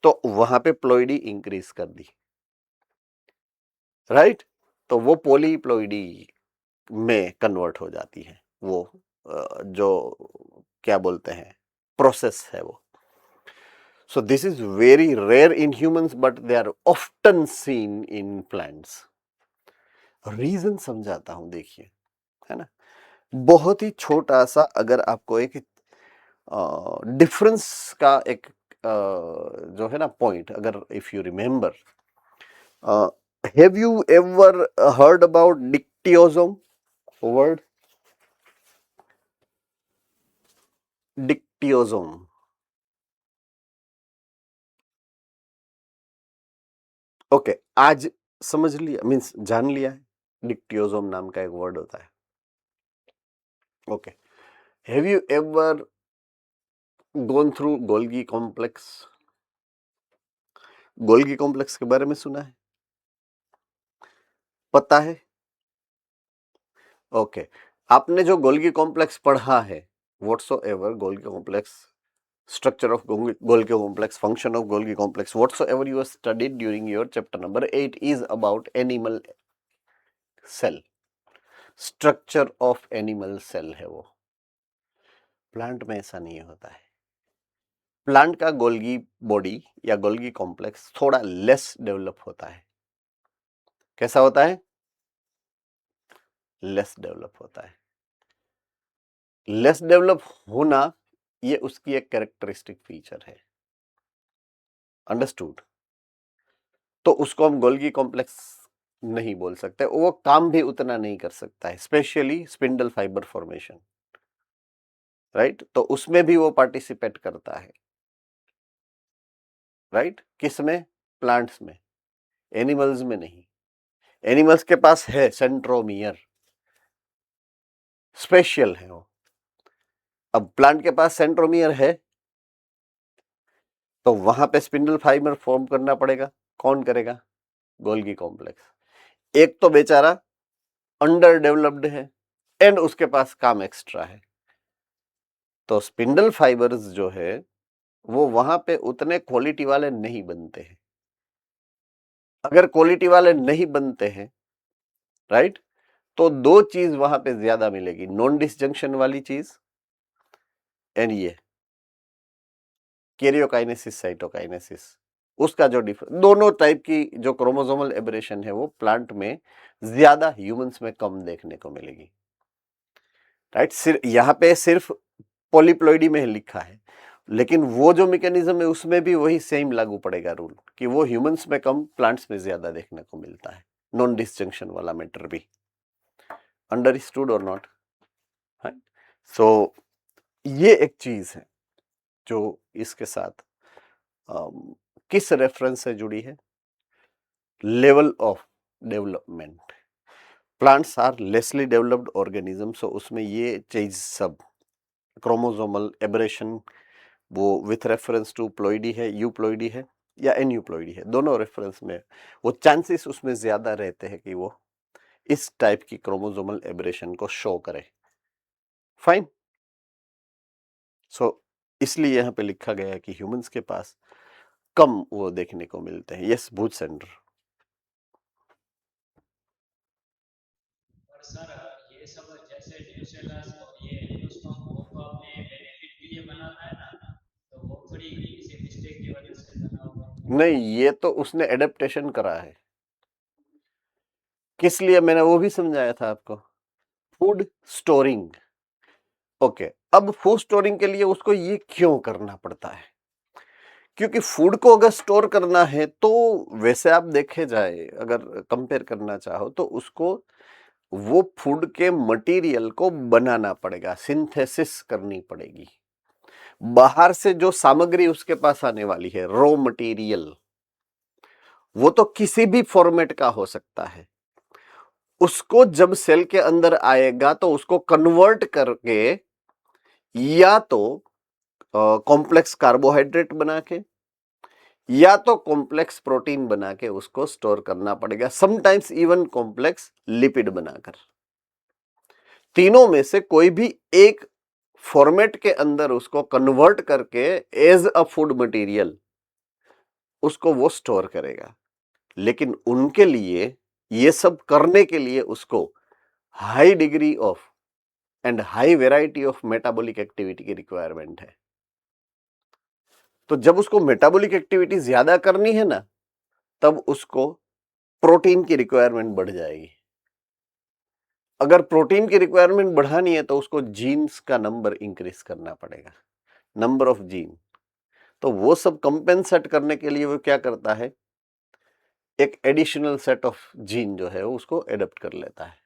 [SPEAKER 1] तो वहां पे प्लॉइडी इंक्रीज कर दी, राइट? तो वो पॉलीप्लॉइडी में कन्वर्ट हो जाती है, वो जो क्या बोलते हैं प्रोसेस है वो। So this is very rare in humans, but they are often seen in plants. Reason समझाता हूं, देखिए, है ना, बहुत ही छोटा सा, अगर आपको एक डिफरेंस का एक जो है ना पॉइंट, अगर if you remember, have you ever heard about dictyosome word? Dictyosome, okay, आज समझ लिया, मीन्स जान लिया है डिक्टियोसोम नाम का एक वर्ड होता है। Okay, have you ever gone through Golgi complex? Golgi complex के बारे में सुना है, पता है? ओके, आपने जो गोल्गी कॉम्प्लेक्स पढ़ा है, whatsoever Golgi complex, structure of Golgi complex, function of Golgi complex, whatsoever you have studied during your chapter number 8 is about animal cell, structure of animal cell है वो। प्लांट में ऐसा नहीं होता है। प्लांट का गोल्गी बॉडी या Golgi complex थोड़ा लेस डेवलप होता है। कैसा होता है? लेस डेवलप होता है। लेस डेवलप होना ये उसकी एक कैरेक्टरिस्टिक फीचर है, अंडरस्टूड? तो उसको हम गोल्गी कॉम्प्लेक्स नहीं बोल सकते, वो काम भी उतना नहीं कर सकता है, specially spindle fibre formation, right? तो उसमें भी वो पार्टिसिपेट करता है, राइट? किस में? प्लांट्स में, एनिमल्स में नहीं। एनिमल्स के पास है सेंट्रोमियर, स्पेशल है वो। अब प्लांट के पास सेंट्रोमियर है तो वहां पे स्पिंडल फाइबर फॉर्म करना पड़ेगा। कौन करेगा? Golgi complex. एक तो बेचारा अंडर डेवलप्ड है एंड उसके पास काम एक्स्ट्रा है, तो स्पिंडल फाइबर्स जो है वो वहां पे उतने क्वालिटी वाले नहीं बनते हैं। अगर क्वालिटी वाले नहीं बनते हैं, राइट, तो दो चीज वहां पे ज्यादा मिलेगी, नॉन डिसजंक्शन वाली चीज एंड ये कैरियोकाइनेसिस साइटोकाइनेसिस। उसका जो दोनों टाइप की जो क्रोमोसोमल एबरेशन है वो प्लांट में ज्यादा, ह्यूमंस में कम देखने को मिलेगी, राइट? यहां पे सिर्फ पॉलीप्लॉइडी में लिखा है, लेकिन वो जो मैकेनिज्म है उसमें भी वही सेम लागू पड़ेगा रूल, कि वो ह्यूमंस में कम, प्लांट्स में ज्यादा देखने को मिलता है, नॉन डिसजंक्शन वाला मैटर भी। अंडरस्टूड और नॉट? सो ये एक चीज है जो इसके साथ किस रेफरेंस से जुड़ी है? Level of development. Plants are lesser developed organism, so उसमें ये चीज सब क्रोमोसोमल एबरेशन वो विथ रेफरेंस टू प्लॉइडी है, यूप्लॉइडी है या एन्यूप्लॉइडी है, दोनों रेफरेंस में वो चांसेस उसमें ज्यादा रहते हैं कि वो इस टाइप की क्रोमोसोमल एबरेशन को शो करे। फाइन। सो इसलिए यहाँ पे लिखा गया है कि ह्यूमंस के पास कम वो देखने को मिलते हैं। यस भूत सेंटर।
[SPEAKER 2] और सर ये सब जैसे ड्यूसेलास को
[SPEAKER 1] नहीं, ये तो उसने एडेप्टेशन करा है। किस लिए, मैंने वो भी समझाया था आपको, फूड स्टोरिंग। ओके, अब फूड स्टोरिंग के लिए उसको ये क्यों करना पड़ता है? क्योंकि फूड को अगर स्टोर करना है तो वैसे आप देखे जाए, अगर कंपेयर करना चाहो तो उसको वो फूड के मटेरियल को बनाना पड़ेगा, सिंथेसिस करनी पड़ेगी। बाहर से जो सामग्री उसके पास आने वाली है, रॉ मटेरियल, वो तो किसी भी फॉर्मेट का हो सकता है। उसको जब सेल के अंदर आएगा तो उसको कन्वर्ट करके या तो कॉम्प्लेक्स कार्बोहाइड्रेट बना के या तो कॉम्प्लेक्स प्रोटीन बना के उसको स्टोर करना पड़ेगा, समटाइम्स इवन कॉम्प्लेक्स लिपिड बनाकर। तीनों में से कोई भी एक फॉर्मेट के अंदर उसको कन्वर्ट करके एज अ फूड मटेरियल उसको वो स्टोर करेगा। लेकिन उनके लिए, ये सब करने के लिए उसको high degree of and high variety of metabolic activity की रिक्वायरमेंट है। तो जब उसको मेटाबॉलिक एक्टिविटी ज्यादा करनी है ना, तब उसको प्रोटीन की रिक्वायरमेंट बढ़ जाएगी। अगर प्रोटीन की रिक्वायरमेंट बढ़ानी है तो उसको जीन्स का नंबर इंक्रीज करना पड़ेगा, नंबर ऑफ जीन। तो वो सब कंपेंसेट करने के लिए वो क्या करता है, एक एडिशनल सेट ऑफ जीन जो है उसको एडप्ट कर लेता है।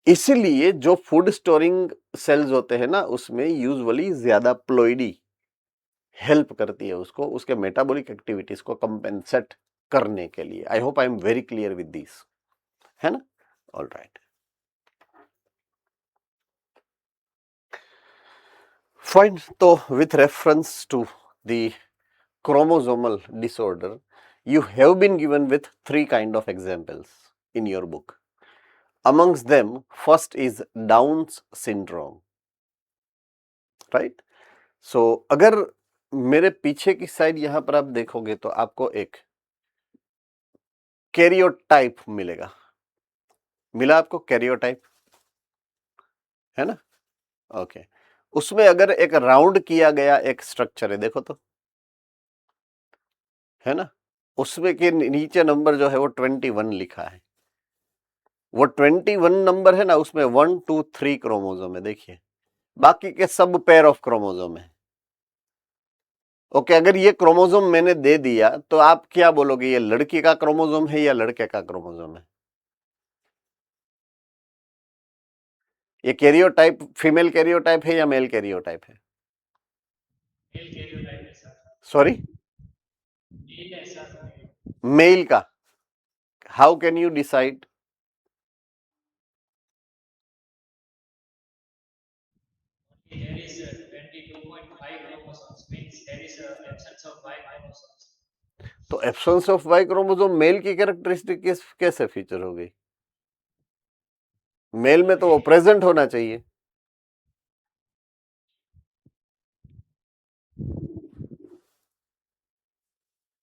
[SPEAKER 1] इसीलिए जो फूड स्टोरिंग सेल्स होते हैं ना, उसमें यूजुअली ज्यादा प्लोइडी हेल्प करती है उसको, उसके मेटाबॉलिक एक्टिविटीज को कंपेंसेट करने के लिए। I hope I am very clear with this, है ना? All right, fine. तो with reference to the chromosomal disorder, you have been given with 3 kind of examples in your book. Amongst them, first is Down's syndrome, right? So अगर मेरे पीछे की side यहां पर आप देखोगे तो आपको एक कैरियोटाइप मिलेगा। मिला आपको कैरियोटाइप, है ना? ओके, उसमें अगर एक राउंड किया गया एक स्ट्रक्चर है, देखो तो, है ना? उसमें के नीचे नंबर जो है वो 21 लिखा है। वो 21 नंबर है ना, उसमें 1 2 3 क्रोमोसोम है, देखिए। बाकी के सब पेयर ऑफ क्रोमोसोम है। ओके, अगर ये क्रोमोसोम मैंने दे दिया तो आप क्या बोलोगे, ये लड़की का क्रोमोसोम है या लड़के का क्रोमोसोम है? ये कैरियोटाइप फीमेल कैरियोटाइप है या मेल कैरियोटाइप है?
[SPEAKER 2] मेल कैरियोटाइप है सर।
[SPEAKER 1] सॉरी,
[SPEAKER 2] मेल है सर।
[SPEAKER 1] मेल का। How can you decide?
[SPEAKER 2] There is 22.5 chromosomes, means there is absence of Y chromosomes.
[SPEAKER 1] तो absence of Y chromosome male की characteristic कैसे feature हो गई? मेल में तो वो प्रेजेंट होना चाहिए।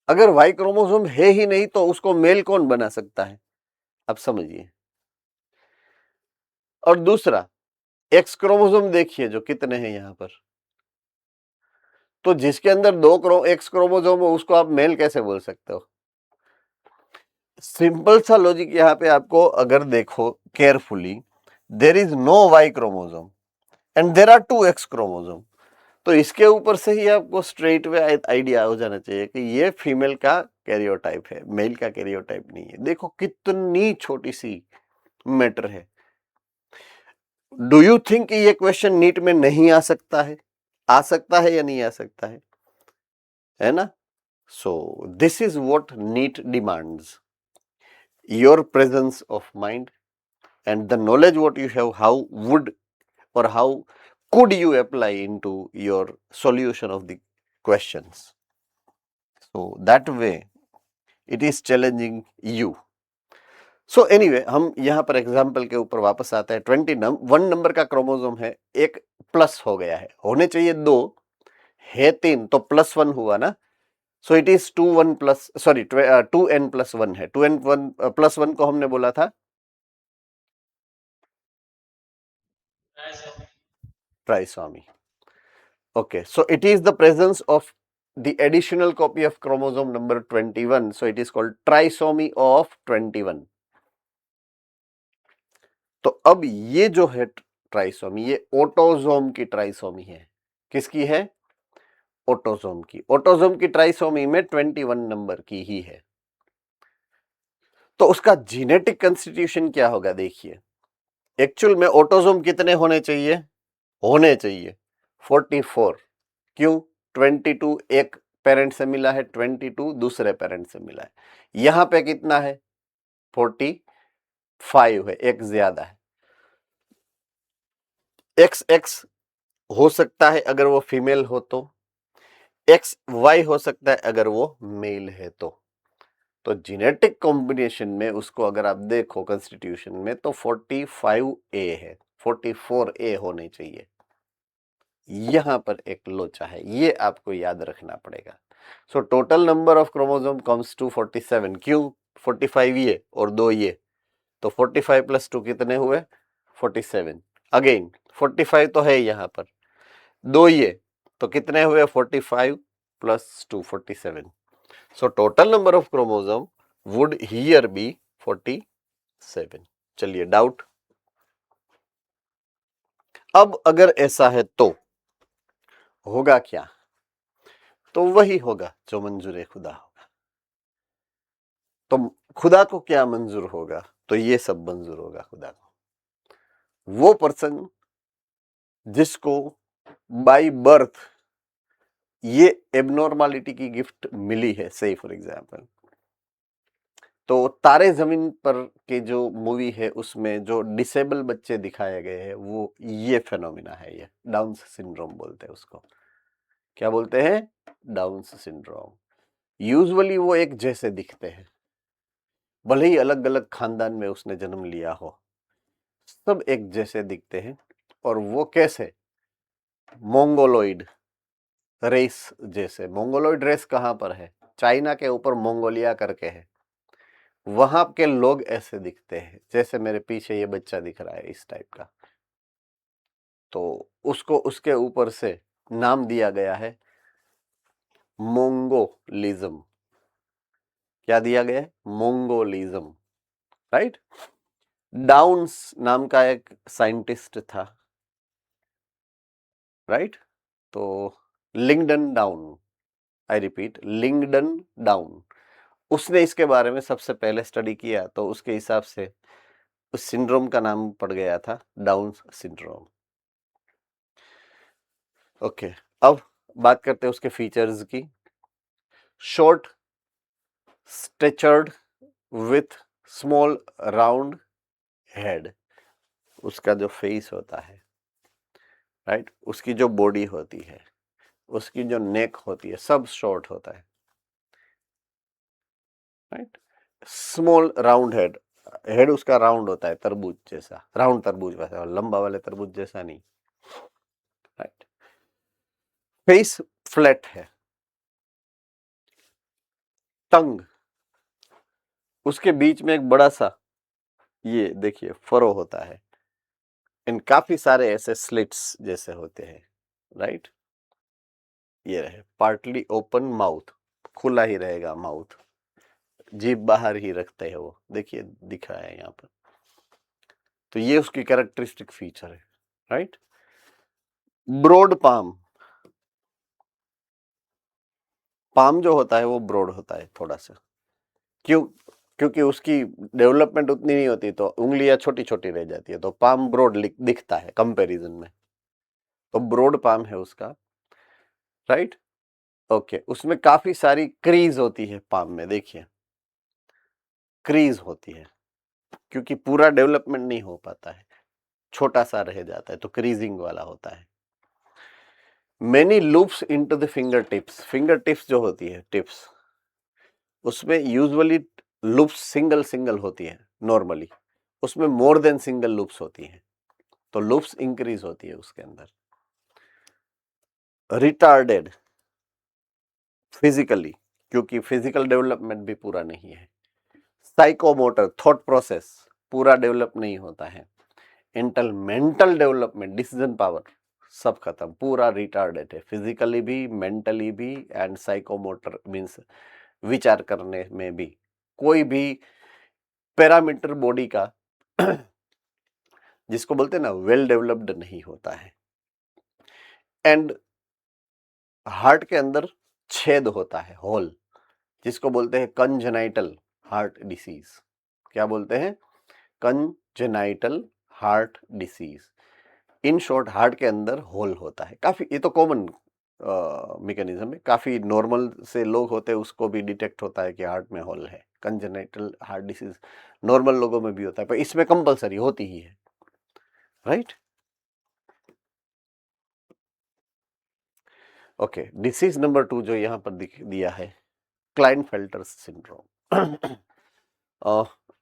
[SPEAKER 1] अगर वाई क्रोमोसोम है ही नहीं तो उसको मेल कौन बना सकता है? अब समझिए। और दूसरा, एक्स क्रोमोसोम देखिए जो कितने हैं यहां पर, तो जिसके अंदर एक्स क्रोमोसोम हो उसको आप मेल कैसे बोल सकते हो? सिंपल सा लॉजिक यहां पे आपको अगर देखो carefully, there is no Y chromosome and there are 2 X chromosome. तो इसके ऊपर से ही आपको स्ट्रेट वे आइडिया हो जाना चाहिए कि ये फीमेल का कैरियोटाइप है, मेल का कैरियोटाइप नहीं है। देखो कितनी छोटी सी मैटर है। डू यू थिंक ये क्वेश्चन नीट में नहीं आ सकता है? आ सकता है या नहीं आ सकता है ना? So this is what NEET demands, your presence of mind and the knowledge what you have, how would or how could you apply into your solution of the questions. So that way it is challenging you. So anyway, हम यहां पर example के ऊपर वापस आते हैं। 21 number का chromosome है, एक प्लस हो गया है, होने चाहिए 2, है 3, तो +1 हुआ ना। सो इट इज 2n + 1 है। 2n + 1 को हमने बोला था
[SPEAKER 2] Trisomy.
[SPEAKER 1] Trisomy. Okay, so it is the presence of the additional copy of chromosome number 21, so it is called trisomy of 21. तो अब ये जो है ट्राइसोमी, ये ऑटोजोम की ट्राइसोमी है। किसकी है? ऑटोजोम की। ऑटोजोम की ट्राइसोमी में 21 नंबर की ही है। तो उसका जीनेटिक कंस्टिट्यूशन क्या होगा देखिए। एक्चुअल में ऑटोजोम कितने होने चाहिए? होने चाहिए 44। क्यों? 22 एक पेरेंट से मिला है, 22 दूसरे पेरेंट से मिला है। यहां पे कितना है? 45 है, एक ज्यादा है। XX हो सकता है अगर वो फीमेल हो तो, XY हो सकता है अगर वो मेल है तो जेनेटिक कॉम्बिनेशन में उसको अगर आप देखो कॉन्स्टिट्यूशन में तो 45A है, 44A होने चाहिए। यहां पर एक लोचा है, ये आपको याद रखना पड़ेगा। So total number of chromosome comes to 47। क्यों? 45 ये और 2 ये, तो 45 प्लस 2 कितने हुए? 47। अगेन 45 तो है यहाँ पर, 2 ये, तो कितने हुए? 45 plus 2 47। So total number of chromosome would here be 47। चलिए डाउट। अब अगर ऐसा है तो होगा क्या? तो वही होगा जो मंजूर खुदा होगा। तो खुदा को क्या मंजूर होगा? तो ये सब मंजूर होगा खुदा को। वो पर्सन जिसको बाय बर्थ ये एबनॉर्मालिटी की गिफ्ट मिली है, से फॉर एग्जाम्पल, तो तारे जमीन पर के जो मूवी है उसमें जो डिसेबल बच्चे दिखाए गए हैं वो ये फेनोमिना है, ये डाउन्स सिंड्रोम बोलते हैं उसको। क्या बोलते हैं? Downs syndrome. यूजुअली वो एक जैसे दिखते हैं, भले ही अलग अलग खानदान में उसने जन्म लिया हो, सब एक जैसे दिखते हैं। और वो कैसे? मोंगोलॉइड रेस जैसे। मोंगोलॉइड रेस कहां पर है? चाइना के ऊपर मोंगोलिया करके है, वहां के लोग ऐसे दिखते हैं जैसे मेरे पीछे ये बच्चा दिख रहा है, इस टाइप का। तो उसको उसके ऊपर से नाम दिया गया है मोंगोलिज्म। क्या दिया गया है? मोंगोलिज्म, राइट। डाउन्स नाम का एक साइंटिस्ट था, राइट। तो LinkedIn down, I repeat LinkedIn down, उसने इसके बारे में सबसे पहले स्टडी किया, तो उसके हिसाब से उस सिंड्रोम का नाम पड़ गया था डाउन सिंड्रोम। ओके, अब बात करते हैं उसके फीचर्स की। Short stature with small round head, उसका जो फेस होता है, राइट, उसकी जो बॉडी होती है, उसकी जो नेक होती है, सब शॉर्ट होता है, right. Small round head, head उसका राउंड होता है, तरबूज जैसा, राउंड तरबूज वैसा, लंबा वाले तरबूज जैसा नहीं, राइट। फेस फ्लैट है। टंग, उसके बीच में एक बड़ा सा ये देखिए फरो होता है, इन काफी सारे ऐसे स्लिट्स जैसे होते हैं, राइट। ये रहे पार्टली ओपन माउथ, खुला ही रहेगा माउथ, जीभ बाहर ही रखते हैं वो, देखिए दिख रहा है यहाँ पर। तो ये उसकी कैरेक्टरिस्टिक फीचर है, राइट। ब्रॉड पाम, पाम जो होता है वो ब्रॉड होता है थोड़ा सा, क्यों? क्योंकि उसकी डेवलपमेंट उतनी नहीं होती, तो उंगलियां छोटी छोटी रह जाती है, तो पाम ब्रॉड दिखता है कंपैरिजन में, तो ब्रॉड पाम है उसका, राइट। ओके, उसमें काफी सारी क्रीज होती है पाम में, देखिए क्रीज होती है, क्योंकि पूरा डेवलपमेंट नहीं हो पाता है, छोटा सा रह जाता है, तो क्रीजिंग वाला होता है। Many loops into the finger tips, finger tips जो होती है टिप्स, उसमें यूजुअली लूप्स सिंगल सिंगल होती है नॉर्मली, उसमें मोर देन सिंगल लूप्स होती है, तो लूप्स इंक्रीज होती है उसके अंदर। रिटार्डेड फिजिकली, क्योंकि फिजिकल डेवलपमेंट भी पूरा नहीं है। साइकोमोटर, थॉट प्रोसेस पूरा डेवलप नहीं होता है। Intel mental development, decision power सब खत्म, पूरा रिटार्डेड है, फिजिकली भी, मेंटली भी एंड साइकोमोटर मीन्स विचार करने में भी। कोई भी पैरामीटर बॉडी का जिसको बोलते हैं ना वेल डेवलप्ड नहीं होता है। एंड हार्ट के अंदर छेद होता है, होल, जिसको बोलते हैं कंजेनाइटल हार्ट डिसीज। क्या बोलते हैं? Congenital heart disease. In short heart के अंदर होल होता है। काफी, ये तो कॉमन मैकेनिज्म है, काफी नॉर्मल से लोग होते हैं उसको भी डिटेक्ट होता है कि हार्ट में होल है। कंजेनाइटल हार्ट डिसीज नॉर्मल लोगों में भी होता है, पर इसमें कंपलसरी होती ही है, राइट? ओके, डिसीज नंबर 2 जो यहाँ पर दिया है, क्लाइनफेल्टर सिंड्रोम।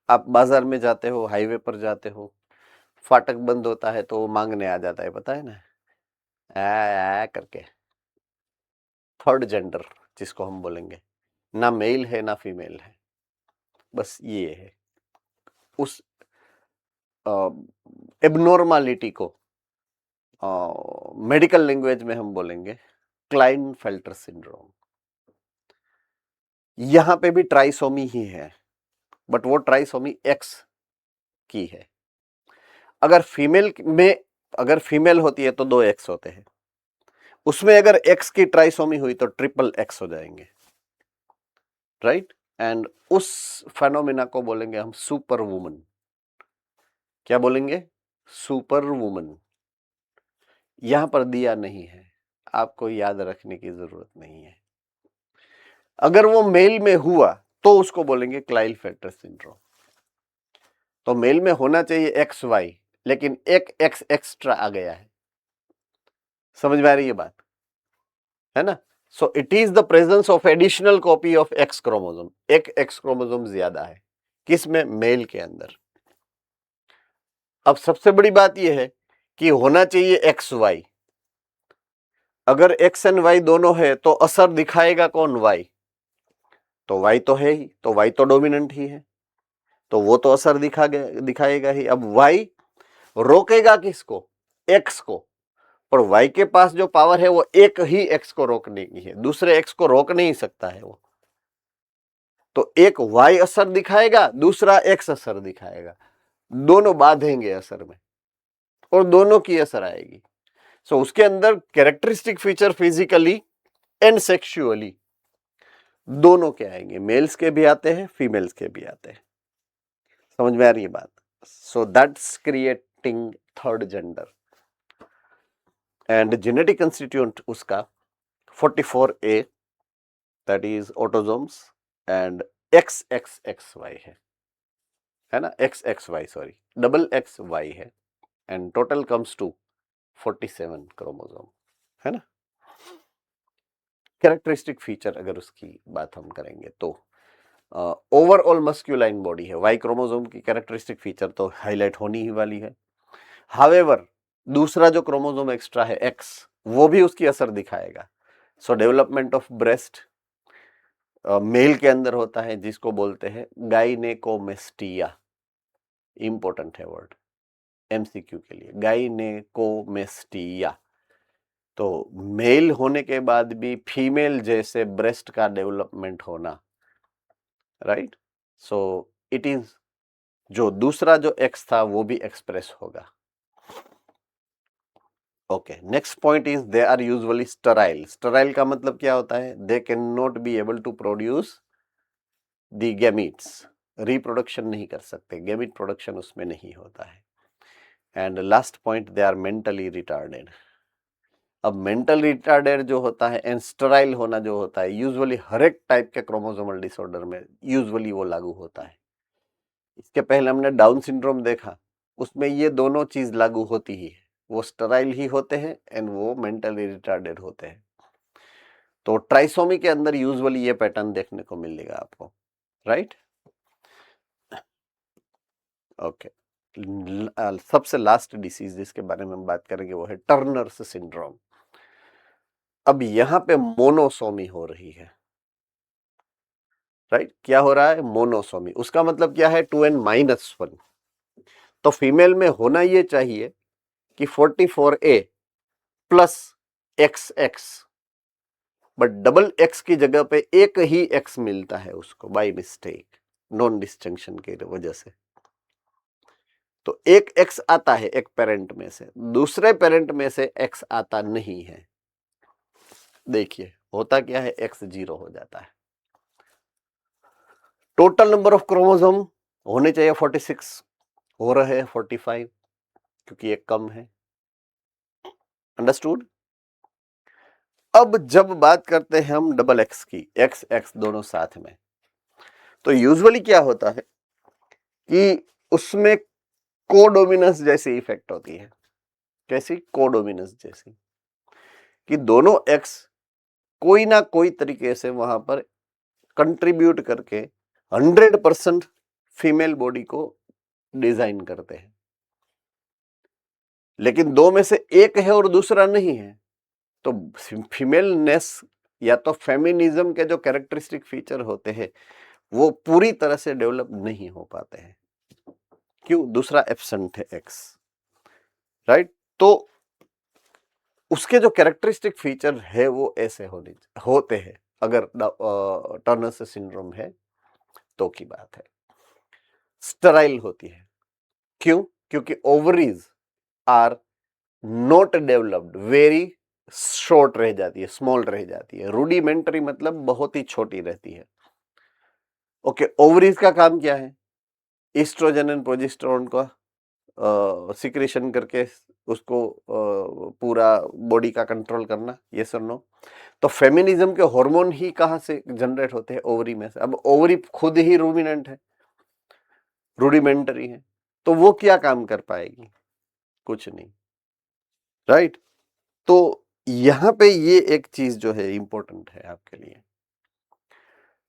[SPEAKER 1] आप बाजार में जाते हो, हाईवे पर जाते हो, फाटक बंद होता है तो वो मांगने आ जाता है, पता है ना, आ करके। थर्ड जेंडर जिसको हम बोलेंगे, ना मेल है ना फीमेल है, बस ये है। उस एबनॉर्मालिटी को मेडिकल लैंग्वेज में हम बोलेंगे क्लाइनफेल्टर सिंड्रोम। यहां पे भी ट्राइसोमी ही है, बट वो ट्राइसोमी एक्स की है। अगर फीमेल होती है तो 2 एक्स होते हैं, उसमें अगर एक्स की ट्राइसोमी हुई तो ट्रिपल एक्स हो जाएंगे, राइट? एंड उस फेनोमेना को बोलेंगे हम सुपर वुमन। क्या बोलेंगे? Super woman. यहां पर दिया नहीं है, आपको याद रखने की जरूरत नहीं है। अगर वो मेल में हुआ तो उसको बोलेंगे क्लाइनफेल्टर सिंड्रोम। तो मेल में होना चाहिए एक्स वाई, लेकिन एक एक्स एक्स्ट्रा आ गया है। समझ में आ रही है बात, है ना? सो it is the presence of additional copy of x chromosome. एक एक्स क्रोमोसोम ज्यादा है, किसमें? मेल के अंदर। अब सबसे बड़ी बात यह है कि होना चाहिए एक्स वाई। अगर एक्स एंड वाई दोनों है तो असर दिखाएगा कौन? वाई। तो वाई तो है ही, तो वाई तो डोमिनेंट ही है, तो वो तो असर दिखाएगा ही। अब वाई रोकेगा किसको? एक्स को। और वाई के पास जो पावर है वो एक ही एक्स को रोकने की है, दूसरे एक्स को रोक नहीं सकता है वो। तो एक वाई असर दिखाएगा, दूसरा एक्स असर दिखाएगा, दोनों बांधेंगे असर में और दोनों की असर आएगी। सो उसके अंदर characteristic feature physically and sexually दोनों के आएंगे, मेल्स के भी आते हैं, फीमेल्स के भी आते हैं। समझ में आ रही है बात? So that's creating third gender. And genetic constituent उसका 44A, that is autosomes, and XXXY है ना, XXY सॉरी, डबल XY है, and total comes to 47 chromosome, है ना। कैरेक्टरिस्टिक फीचर अगर उसकी बात हम करेंगे तो ओवरऑल मस्क्यूलाइन बॉडी है। वाई क्रोमोसोम की कैरेक्टरिस्टिक फीचर तो हाईलाइट होनी ही वाली है। हावेवर दूसरा जो क्रोमोसोम एक्स्ट्रा है एक्स, वो भी उसकी असर दिखाएगा। So development of breast male के अंदर होता है, जिसको बोलते हैं गाइनेकोमेस्टिया। इंपॉर्टेंट है वर्ड एमसीक्यू के लिए, गाइनेकोमेस्टिया। तो मेल होने के बाद भी फीमेल जैसे ब्रेस्ट का डेवलपमेंट होना, राइट? सो इट इज, जो दूसरा जो एक्स था वो भी एक्सप्रेस होगा। Okay, next point is they are usually sterile. Sterile का मतलब क्या होता है? They can not be able to produce the gametes. Reproduction नहीं कर सकते, गैमीट प्रोडक्शन उसमें नहीं होता है। And last point, they are mentally retarded. अब मेंटल रिटार्डेड जो होता है एंड स्टराइल होना जो होता है, यूजुअली हर एक टाइप के क्रोमोसोमल डिसऑर्डर में यूजुअली वो लागू होता है। इसके पहले हमने डाउन सिंड्रोम देखा, उसमें ये दोनों चीज लागू होती ही है, वो स्टराइल ही होते हैं एंड वो मेंटली रिटार्डेड होते हैं। तो ट्राइसोमी के अंदर यूजुअली ये पैटर्न देखने को मिलेगा आपको, राइट? ओके, सबसे लास्ट डिसीज जिसके बारे में हम बात करेंगे वो है टर्नर्स सिंड्रोम। अब यहां पे मोनोसोमी हो रही है, राइट? क्या हो रहा है? मोनोसोमी। उसका मतलब क्या है? 2n-1। तो फीमेल में होना ये चाहिए कि 44A plus x x, but double x की जगह पे एक ही एक्स मिलता है उसको बाय मिस्टेक, नॉन डिस्टिंक्शन की वजह से। तो एक एक्स आता है एक पेरेंट में से, दूसरे पेरेंट में से एक्स आता नहीं है। देखिए होता क्या है, एक्स 0 हो जाता है। टोटल नंबर ऑफ क्रोमोसोम होने चाहिए 46, हो रहे हैं 45 क्योंकि एक कम है। अंडरस्टूड। अब जब बात करते हैं हम डबल एक्स की, एक्स एक्स दोनों साथ में, तो यूजुअली क्या होता है कि उसमें कोडोमिनेंस जैसी इफेक्ट होती है। कैसी? कोडोमिनेंस जैसी, कि दोनों एक्स कोई ना कोई तरीके से वहां पर कंट्रीब्यूट करके 100% फीमेल बॉडी को डिजाइन करते हैं। लेकिन दो में से एक है और दूसरा नहीं है, तो फीमेलनेस या तो फेमिनिज्म के जो कैरेक्टरिस्टिक फीचर होते हैं वो पूरी तरह से डेवलप नहीं हो पाते हैं। क्यों? दूसरा एब्सेंट है एक्स, राइट। तो उसके जो कैरेक्टरिस्टिक फीचर है वो ऐसे होते हैं अगर टर्नर सिंड्रोम है तो की बात है। स्टेराइल होती है। क्यों? क्योंकि ovaries are not developed, very short रह जाती है, स्मॉल रह जाती है। रूडिमेंटरी मतलब बहुत ही छोटी रहती है। ओके, ओवरीज का काम क्या है? ईस्ट्रोजन एंड प्रोजेस्टेरोन का सिक्रेशन करके उसको पूरा बॉडी का कंट्रोल करना, यस और नो। तो फेमिनिज्म के हार्मोन ही कहां से जनरेट होते हैं? ओवरी में से। अब ओवरी खुद ही रूमिनेंट है, रूडिमेंटरी है, तो वो क्या काम कर पाएगी? कुछ नहीं, राइट। तो यहां पे ये एक चीज जो है इंपॉर्टेंट है आपके लिए।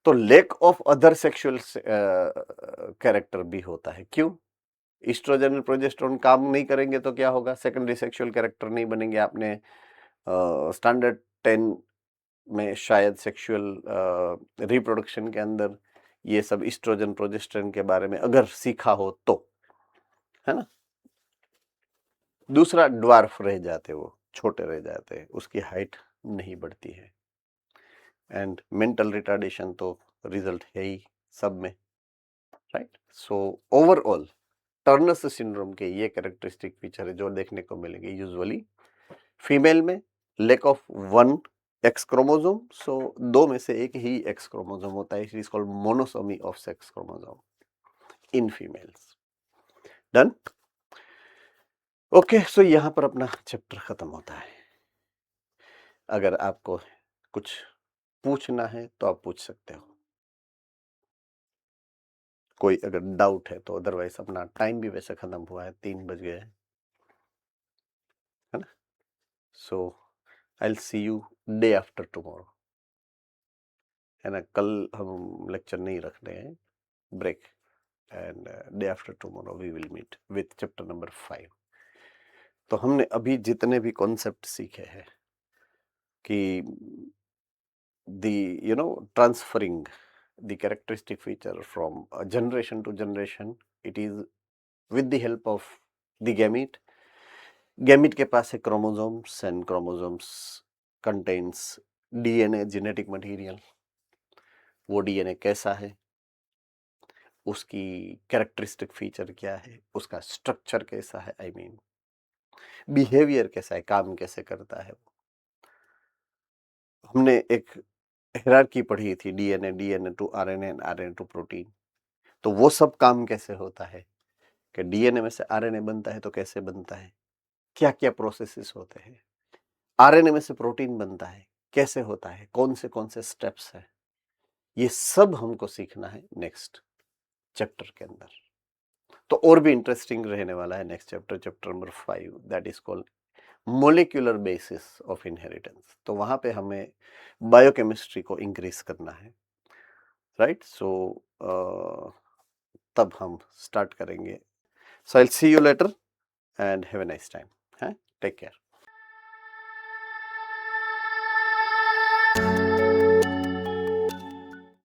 [SPEAKER 1] तो lack of other sexual character भी होता है। क्यों? ईस्ट्रोजन और प्रोजेस्टेरोन काम नहीं करेंगे तो क्या होगा? सेकेंडरी सेक्सुअल कैरेक्टर नहीं बनेंगे। आपने स्टैंडर्ड 10 में शायद सेक्सुअल रिप्रोडक्शन के अंदर ये सब ईस्ट्रोजन प्रोजेस्टेरोन के बारे में अगर सीखा हो तो, है ना। दूसरा, ड्वार्फ रह जाते, वो छोटे रह जाते हैं, उसकी हाइट नहीं बढ़ती है। एंड मेंटल रिटार्डेशन तो रिजल्ट है ही सब में, right. So overall Turner syndrome के ये कैरेक्टरिस्टिक फीचर है जो देखने को मिलेंगे यूजुअली फीमेल में। Lack of 1 X chromosome, so दो में से एक ही एक्स क्रोमोसोम होता है। It is called monosomy of sex chromosome in females. Done. Okay, so यहां पर अपना चैप्टर खत्म होता है। अगर आपको कुछ पूछना है तो आप पूछ सकते हो, कोई अगर डाउट है तो। अदरवाइज अपना टाइम भी वैसे खत्म हुआ है, 3 बज गए हैं, है ना। So I will see you day after tomorrow, है ना। कल हम लेक्चर नहीं रख रहे हैं, break, and day after tomorrow we will meet with chapter number 5। तो हमने अभी जितने भी कॉन्सेप्ट सीखे हैं कि transferring the characteristic feature from a generation to generation, it is with the help of the gamete. Gamete के पास है chromosomes and chromosomes contains DNA, genetic material। वो DNA कैसा है, उसकी कैरेक्टरिस्टिक फीचर क्या है, उसका स्ट्रक्चर कैसा है, आई मीन बिहेवियर कैसा है, काम कैसे करता है। हमने एक हायरार्की पढ़ी थी, DNA, DNA to RNA and RNA to protein. तो वो सब काम कैसे होता है कि डीएनए में से आरएनए बनता है तो कैसे बनता है, क्या क्या प्रोसेसेस होते हैं, आरएनए में से प्रोटीन बनता है कैसे होता है, कौन से स्टेप्स है, ये सब हमको सीखना है नेक्स्ट चैप्टर के अंदर। तो और भी इंटरेस्टिंग रहने वाला है next chapter, chapter number 5, that is called molecular basis of inheritance. तो वहां पे हमें बायोकेमिस्ट्री को इंक्रीज करना है, राइट। सो तब हम स्टार्ट करेंगे। So I'll see you later and have a nice time. Take care.